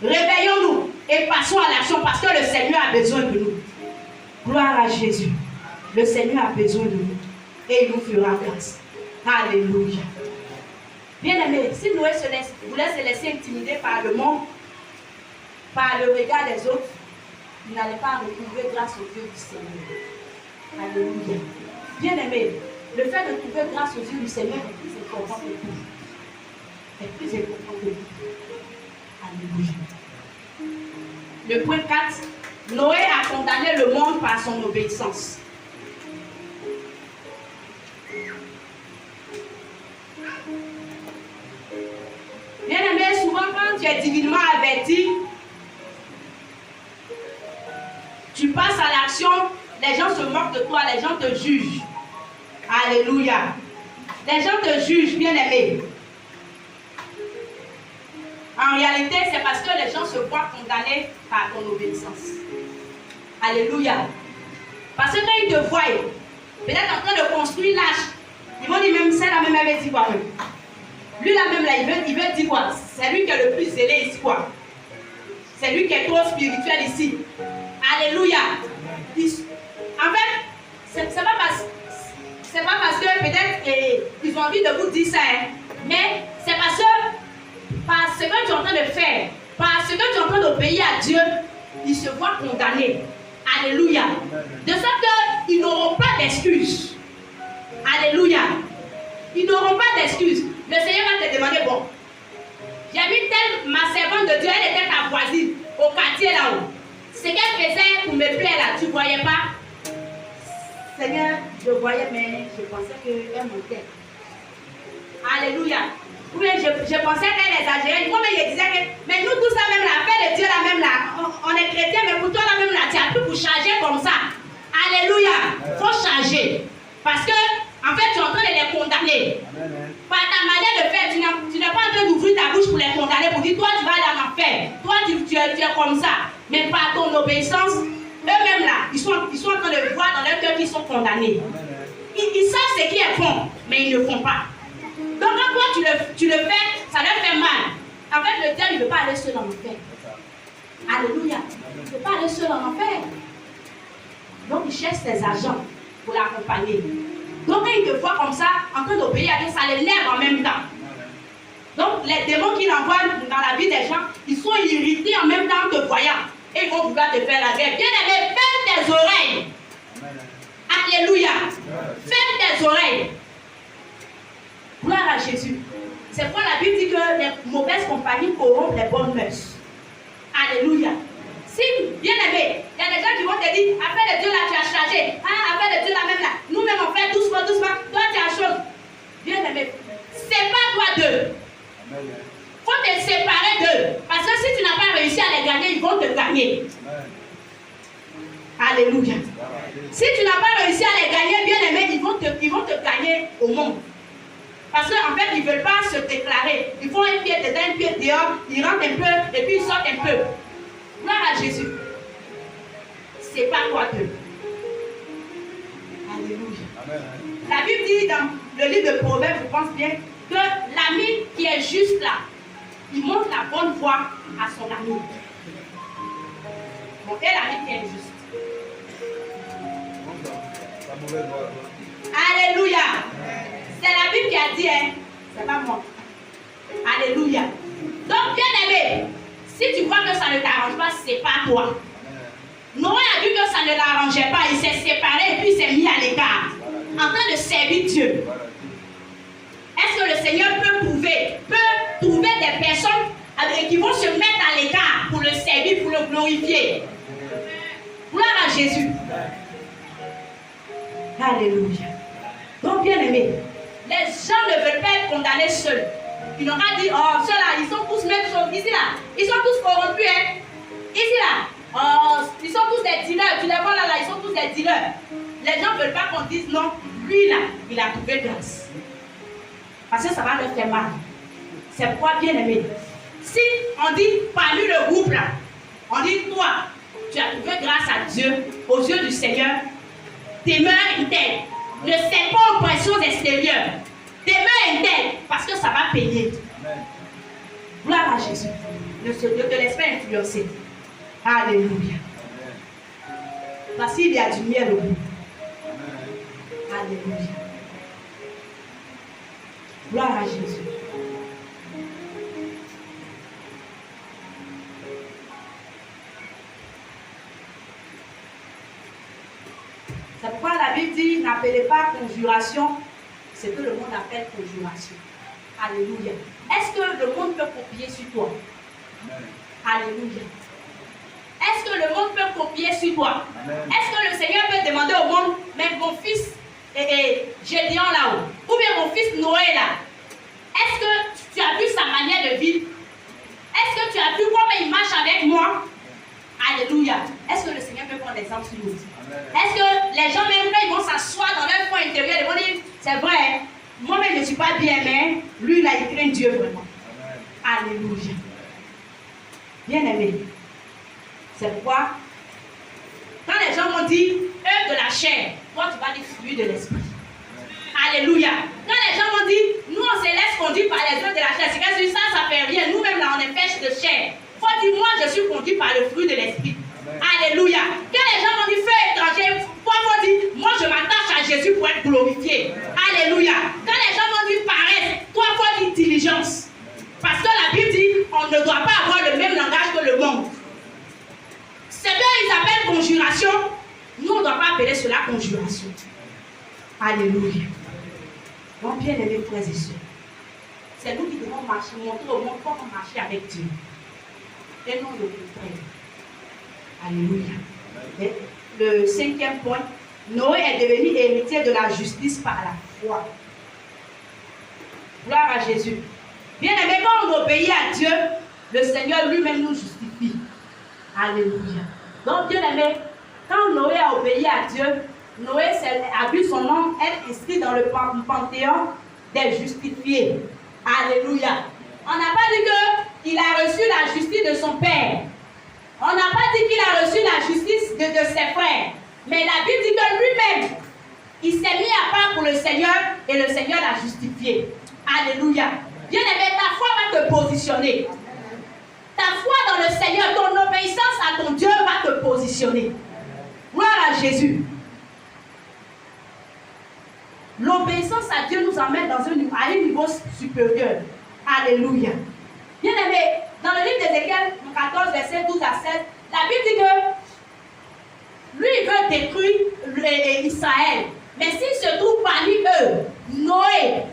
Réveillons-nous et passons à l'action parce que le Seigneur a besoin de nous. Gloire à Jésus. Le Seigneur a besoin de nous. Et il nous fera grâce. Alléluia. Bien-aimés, si Noé voulait se laisser intimider par le monde, par le regard des autres, il n'allait pas retrouver grâce aux yeux du Seigneur. Alléluia. Bien-aimés, le fait de trouver grâce aux yeux du Seigneur est plus important que tout. Est plus important que tout. Alléluia. Le point 4, Noé a condamné le monde par son obéissance. Bien-aimé, souvent quand tu es divinement averti, tu passes à l'action, les gens se moquent de toi, les gens te jugent. Alléluia. Les gens te jugent, bien-aimé. En réalité, c'est parce que les gens se voient condamnés par ton obéissance. Alléluia. Parce que quand ils te voient, peut-être en train de construire l'âge, ils vont dire même ça, la même avait dit quoi. Lui là même là, il veut dire quoi? C'est lui qui est le plus zélé ici quoi. C'est lui qui est trop spirituel ici. Alléluia. En fait, c'est pas parce c'est pas parce que peut-être ils ont envie de vous dire ça, hein, mais c'est parce que tu es en train de faire, parce que tu es en train d'obéir à Dieu, ils se voient condamnés. Alléluia. De sorte qu'ils n'auront pas d'excuses. Alléluia. Ils n'auront pas d'excuses. Le Seigneur va te demander, bon, j'ai vu telle, ma servante de Dieu, elle était ta voisine, au quartier là-haut. Ce qu'elle faisait pour me plaire là, tu ne voyais pas? Seigneur, je voyais, mais je pensais qu'elle montait. Alléluia. Oui, je pensais qu'elle exagérait. Moi, mais je disais que, mais nous tous là même là, affaire de Dieu là même là, on est chrétien, mais pour toi là même là, tu as pu pour changer comme ça. Alléluia. Il faut changer. Parce que, en fait, tu es en train de les condamner. Par ta manière de faire, tu n'es pas en train d'ouvrir ta bouche pour les condamner, pour dire, toi tu vas dans l'enfer. Toi tu es comme ça. Mais par ton obéissance, eux-mêmes là, ils sont en train de voir dans leur cœur qu'ils sont condamnés. Ils savent ce qui est bon, mais ils ne font pas. Donc quand toi tu le fais, ça leur fait mal. En fait, le diable ne veut pas aller seul en enfer. Alléluia. Il ne veut pas aller seul en enfer. Donc il cherche ses agents pour l'accompagner. Donc quand il te voit comme ça, en train d'obéir à Dieu, ça les lève en même temps. Donc les démons qu'il envoie dans la vie des gens, ils sont irrités en même temps en te voyant. Et ils vont vouloir te faire la guerre. Bien aimé, ferme tes oreilles. Alléluia. Ferme tes oreilles. Gloire à Jésus. C'est pourquoi la Bible dit que les mauvaises compagnies corrompent les bonnes mœurs. Alléluia. Si, bien aimé, il y a des gens qui vont te dire, après le Dieu là, tu as changé. Ah, après le Dieu là même là, nous-mêmes on fait doucement, doucement. Toi, tu as chose. Bien aimé, sépare-toi d'eux. Il faut te séparer d'eux. Parce que si tu n'as pas réussi à les gagner, ils vont te gagner. Alléluia. Si tu n'as pas réussi à les gagner, bien aimé, ils vont te gagner au monde. Parce qu'en fait, ils ne veulent pas se déclarer. Ils font un pied dedans, un pied dehors, ils rentrent un peu et puis ils sortent un peu. Gloire à Jésus. Sépare-toi d'eux. Alléluia. La Bible dit dans le livre de Proverbes, je pense bien, que l'ami qui est juste là, il montre la bonne voie à son ami. Bon, et l'ami qui est juste. Alléluia. C'est la Bible qui a dit, hein, c'est pas moi. Alléluia. Donc, bien aimé, si tu vois que ça ne t'arrange pas, c'est pas toi. Noé a vu que ça ne l'arrangeait pas, il s'est séparé et puis il s'est mis à l'écart, en train de servir Dieu. Est-ce que le Seigneur peut trouver des personnes qui vont se mettre à l'écart pour le servir, pour le glorifier? Gloire à Jésus. Alléluia. Donc, bien aimé, les gens ne veulent pas être condamnés seuls. Ils n'ont pas dit, oh, ceux-là, ils sont tous même chose. Ici, là, ils sont tous corrompus, hein. Ici, là, oh, ils sont tous des dealers. Tu les vois là, ils sont tous des dealers. Les gens ne veulent pas qu'on dise, non, lui, là, il a trouvé grâce. Parce que ça va leur faire mal. C'est pourquoi, bien aimé, si on dit, parmi le groupe, là, on dit, toi, tu as trouvé grâce à Dieu, aux yeux du Seigneur, demeure intègre. Ne cède pas aux pressions extérieures. Demeure intègre, parce que ça va payer. Amen. Gloire à Jésus. Ne te laisse pas influencer. Alléluia. Parce qu'il y a du miel au bout. Alléluia. Gloire à Jésus. C'est pourquoi la Bible dit, n'appelez pas conjuration ce que le monde appelle conjuration. Alléluia. Est-ce que le monde peut copier sur toi? Alléluia. Est-ce que le monde peut copier sur toi? Est-ce que le Seigneur peut demander au monde, mais mon fils Gédéon là-haut, ou bien mon fils Noé là, est-ce que tu as vu sa manière de vivre? Est-ce que tu as vu comment il marche avec moi? Alléluia. Est-ce que le Seigneur peut prendre l'exemple sur nous? Est-ce que les gens même quand ils vont s'asseoir dans leur coin intérieur, ils vont dire, c'est vrai, moi-même je ne suis pas bien, mais lui là, il craint Dieu vraiment. Alléluia. Bien aimé. C'est pourquoi, quand les gens vont dire œuvre de la chair, toi tu vas dire fruit de l'esprit. Alléluia. Quand les gens vont dire, nous on se laisse conduire par les œuvres de la chair, c'est que ça fait rien. Nous-mêmes là, on est pêche de chair. Il faut dire, moi je suis conduit par le fruit de l'esprit. Alléluia. Quand les gens vont dire feu étranger, il faut dire, moi je m'attache à Jésus pour être glorifié. Alléluia. Quand les gens vont dire paresse, toi, il faut dire diligence. Parce que la Bible dit, on ne doit pas avoir le même langage que le monde. C'est qu'ils appellent conjuration. Nous, on ne doit pas appeler cela conjuration. Alléluia. Mon bien-aimés frères et sœurs, c'est nous qui devons marcher, montrer au monde comment marcher avec Dieu. Et non le contraire. Alléluia. Et le 5e point, Noé est devenu héritier de la justice par la foi. Gloire à Jésus. Bien-aimés, quand on obéit à Dieu, le Seigneur lui-même nous justifie. Alléluia. Donc, bien-aimés, quand Noé a obéi à Dieu, Noé a vu son nom être inscrit dans le panthéon des justifiés. Alléluia. On n'a pas dit qu'il a reçu la justice de son père. On n'a pas dit qu'il a reçu la justice de ses frères. Mais la Bible dit que lui-même, il s'est mis à part pour le Seigneur et le Seigneur l'a justifié. Alléluia. Bien-aimé, ta foi va te positionner. Ta foi dans le Seigneur, ton obéissance à ton Dieu va te positionner. Gloire à Jésus. L'obéissance à Dieu nous emmène à un niveau supérieur. Alléluia. Bien-aimé, dans le livre d'Ézéchiel 14, verset 12 à 16, la Bible dit que lui, il veut détruire Israël. Mais s'il se trouve parmi eux, Noé,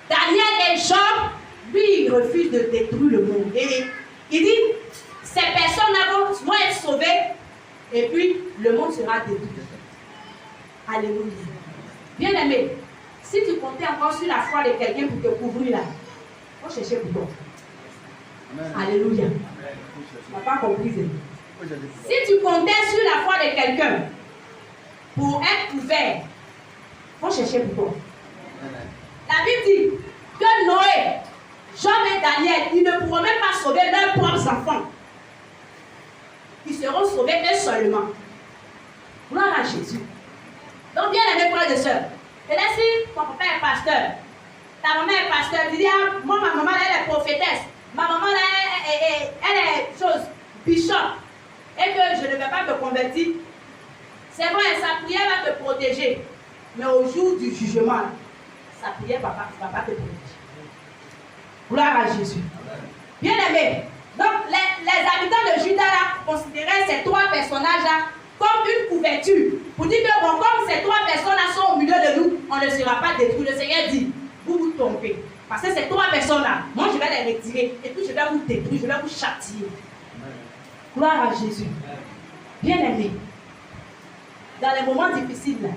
Daniel et Job, lui, il refuse de détruire le monde. Et il dit, ces personnes-là vont être sauvées et puis le monde sera détruit. Alléluia. Bien-aimé, si tu comptais encore sur la foi de quelqu'un pour te couvrir là, il faut chercher pour toi. Alléluia. Tu n'as pas compris. Si tu comptais sur la foi de quelqu'un pour être couvert, il faut chercher pour toi. La Bible dit que Noé, Job et Daniel, ils ne pourront même pas sauver leurs propres enfants. Ils seront sauvés eux seulement. Gloire à Jésus. Donc, bien aimés frères et sœurs, et là, si ton papa est pasteur, ta maman est pasteur, tu dis, ah, moi, ma maman, elle est prophétesse, ma maman, elle est chose, bishop, et que je ne vais pas me convertir, c'est vrai, sa prière va te protéger, mais au jour du jugement, sa prière ne va pas te protéger. Gloire à Jésus. Bien aimé, donc les habitants de Juda là considéraient ces trois personnages-là comme une couverture. Pour dire que bon, comme ces trois personnes-là sont au milieu de nous, on ne sera pas détruit. Le Seigneur dit, vous vous trompez. Parce que ces trois personnes-là, moi je vais les retirer et puis je vais vous détruire, je vais vous châtier. Gloire à Jésus. Bien aimé, dans les moments difficiles,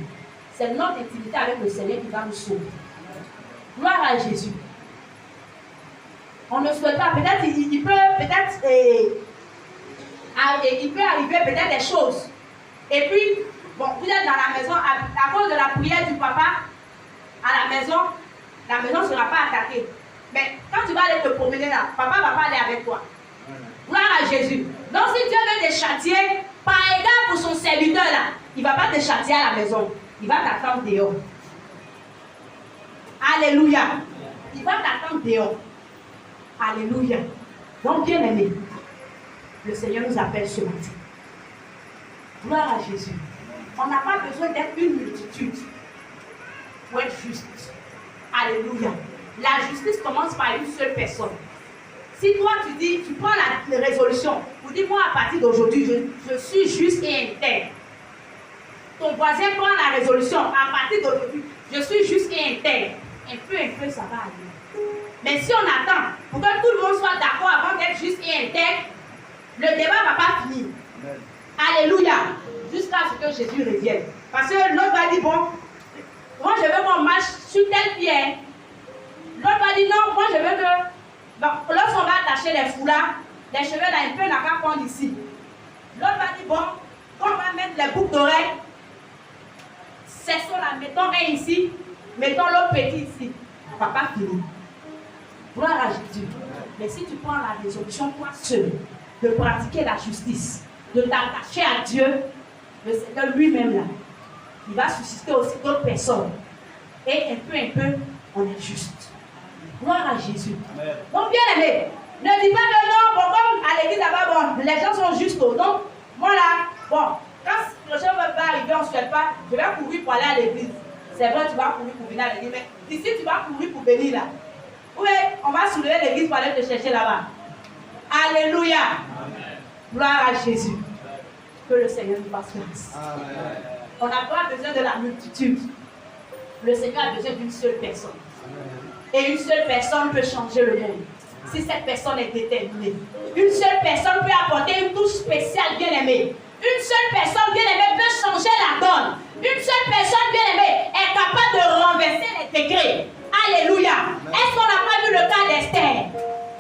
c'est notre intimité avec le Seigneur qui va nous sauver. Gloire à Jésus. On ne souhaite pas, peut-être il peut arriver peut-être des choses. Et puis, bon, vous êtes dans la maison, à cause de la prière du papa, à la maison ne sera pas attaquée. Mais quand tu vas aller te promener là, papa va pas aller avec toi. Gloire à Jésus. Donc si Dieu veut te châtier, par égard pour son serviteur là, il ne va pas te châtier à la maison. Il va t'attendre dehors. Alléluia. Il va t'attendre dehors. Alléluia. Donc, bien aimé, le Seigneur nous appelle ce matin. Gloire à Jésus. On n'a pas besoin d'être une multitude pour être juste. Alléluia. La justice commence par une seule personne. Si toi tu dis, tu prends la résolution pour dire moi à partir d'aujourd'hui, je suis juste et intègre. Ton voisin prend la résolution à partir d'aujourd'hui, je suis juste et intègre. Un peu, ça va aller. Mais si on attend pour que tout le monde soit d'accord avant d'être juste et intègre, le débat ne va pas finir. Alléluia. Jusqu'à ce que Jésus revienne. Parce que l'autre va dire, bon, moi je veux qu'on marche sur telle pierre. L'autre va dire, non, moi je veux que... Bon, lorsqu'on va attacher les foulards, les cheveux là, un peu n'a qu'à prendre ici. L'autre va dire, bon, quand on va mettre les boucles d'oreilles, cessons là, mettons un ici, mettons l'autre petit ici. On ne va pas finir. Gloire à Jésus. Mais si tu prends la résolution, toi seul, de pratiquer la justice, de t'attacher à Dieu, le Seigneur lui-même là, il va susciter aussi d'autres personnes. Et un peu, on est juste. Gloire à Jésus. Amen. Donc bien aimé, ne dis pas que non, bon, comme à l'église là-bas, bon, les gens sont justes. Donc, moi là, bon, quand le chef va arriver, on ne souhaite pas, je vais courir pour aller à l'église. C'est vrai, tu vas courir pour venir à l'église, mais ici tu vas courir pour venir là. Oui, on va soulever l'église pour aller te chercher là-bas. Alléluia. Amen. Gloire à Jésus. Que le Seigneur nous fasse grâce. On n'a pas besoin de la multitude. Le Seigneur a besoin d'une seule personne. Et une seule personne peut changer le monde. Si cette personne est déterminée. Une seule personne peut apporter une touche spéciale bien-aimée. Une seule personne bien-aimée peut changer la donne. Une seule personne bien-aimée est capable de renverser les degrés. Alléluia. Est-ce qu'on n'a pas vu le cas d'Esther?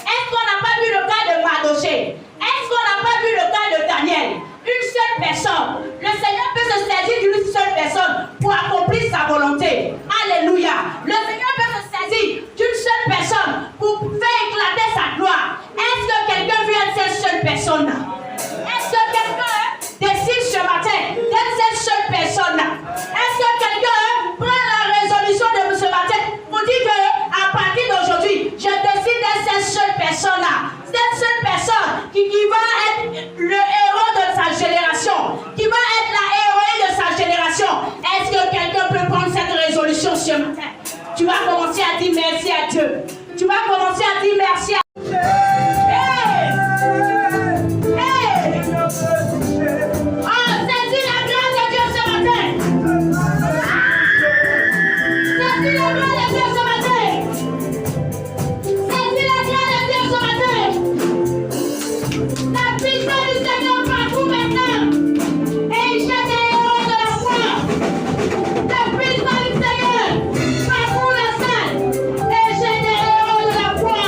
Est-ce qu'on n'a pas vu le cas de Mardochée? Est-ce qu'on n'a pas vu le cas de Daniel? Une seule personne. Le Seigneur peut se saisir d'une seule personne pour accomplir sa volonté. Alléluia. Le Seigneur peut se saisir d'une seule personne pour faire éclater sa gloire. Est-ce que quelqu'un veut être cette seule personne-là? Est-ce que quelqu'un décide ce matin d'être cette seule personne-là? Est-ce que quelqu'un prend la résolution de ce matin pour dire qu'à partir d'aujourd'hui, je décide d'être cette seule personne-là? Cette seule personne qui va être le héros de sa génération, qui va être la héroïne de sa génération. Est-ce que quelqu'un peut prendre cette résolution ce matin? Tu vas commencer à dire merci à Dieu. Tu vas commencer à dire merci à Dieu. Saisis la grâce de Dieu ce matin. Saisis la grâce de Dieu ce matin. Saisis la grâce de Dieu ce matin. La puissance du Seigneur partout maintenant. Et il jette les héros de la foi. La puissance du Seigneur partout la salle. Et jette les héros de la foi.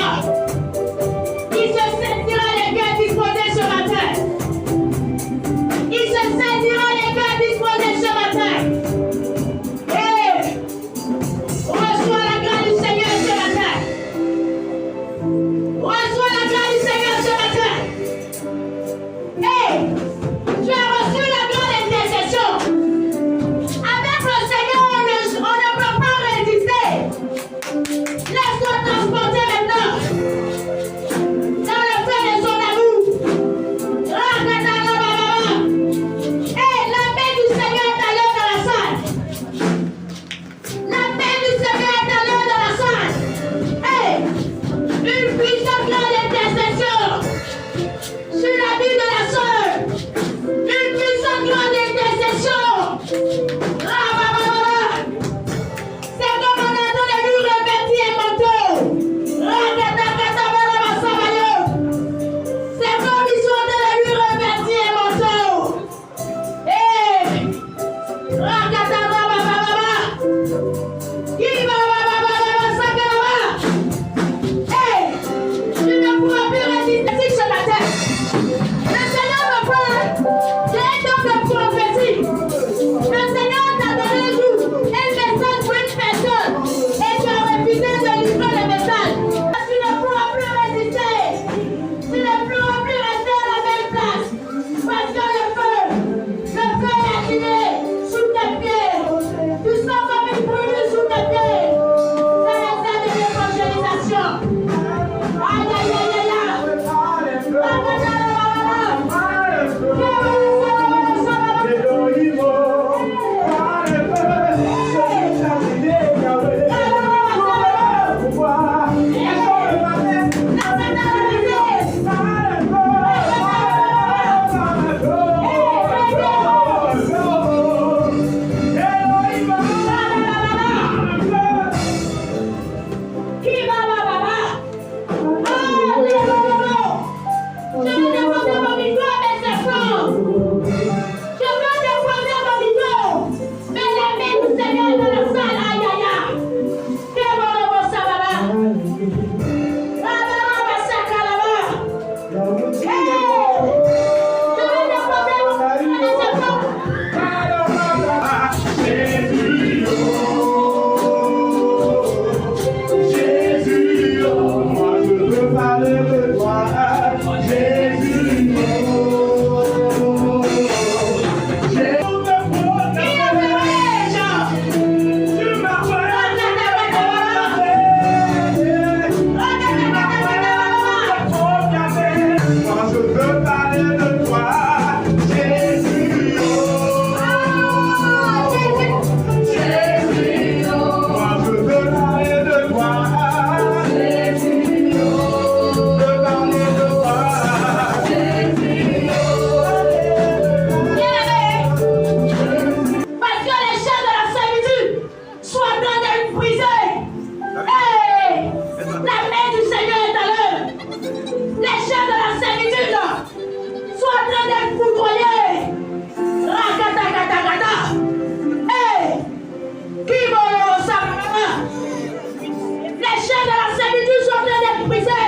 est brisée.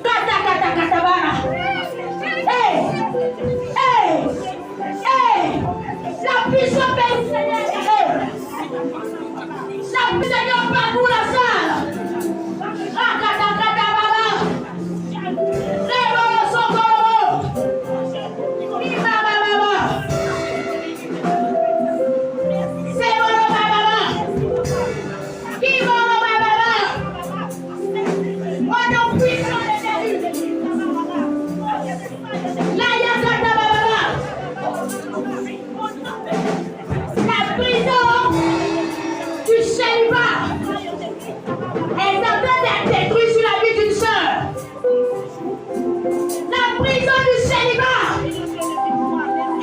Kata kata kata bara. Hey, hey, hey. La puissance est Seigneur. La puissance Seigneur parcourt la salle. Kata kata bara. Lève son corps. Baba baba. C'est bon baba. Qui va baba. Oh non puissant l'éternel. La yakata baba. La prison du célibat est en train d'être détruite sur la vie d'une sœur. La prison du célibat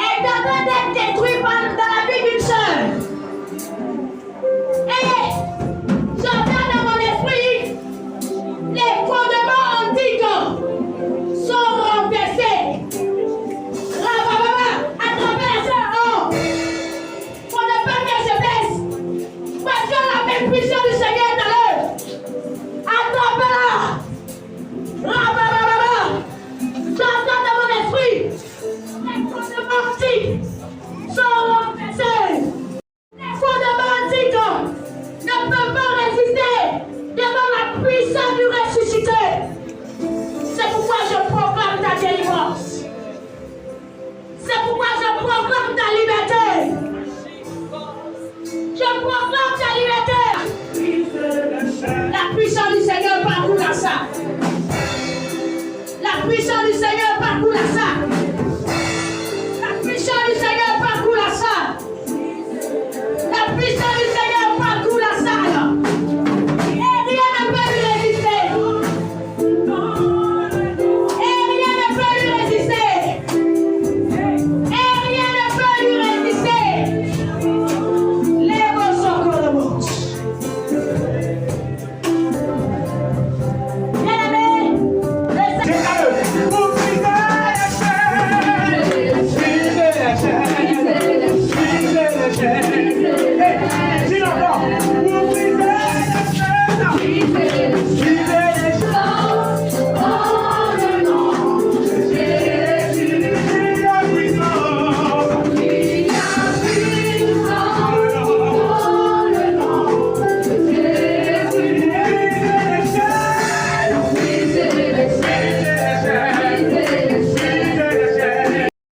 est en train d'être détruite dans la vie d'une sœur. Et j'entends dans mon esprit les fondements antiques sont renversés. À travers la sœur, pour ne pas qu'elle se baisse, parce que la même puissance du Seigneur est dans l'œuvre. Attrape-la. J'entends dans mon esprit les fondements antiques sont renversés. Les fondements antiques ne peuvent pas résister devant la puissance du ressuscité. C'est pourquoi je proclame ta délivrance. C'est pourquoi je proclame ta liberté. Je proclame ta liberté. La puissance du Seigneur parcourt la salle. La puissance du Seigneur parcourt la salle. La puissance du Seigneur parcourt la salle. La puissance du Seigneur parcourt la salle. Et rien ne peut lui résister. Et rien ne peut lui résister. Et rien ne peut lui résister. Les mots sont colomos. Bien-aimés, Dis-le encore. Vous brisez la chaîne.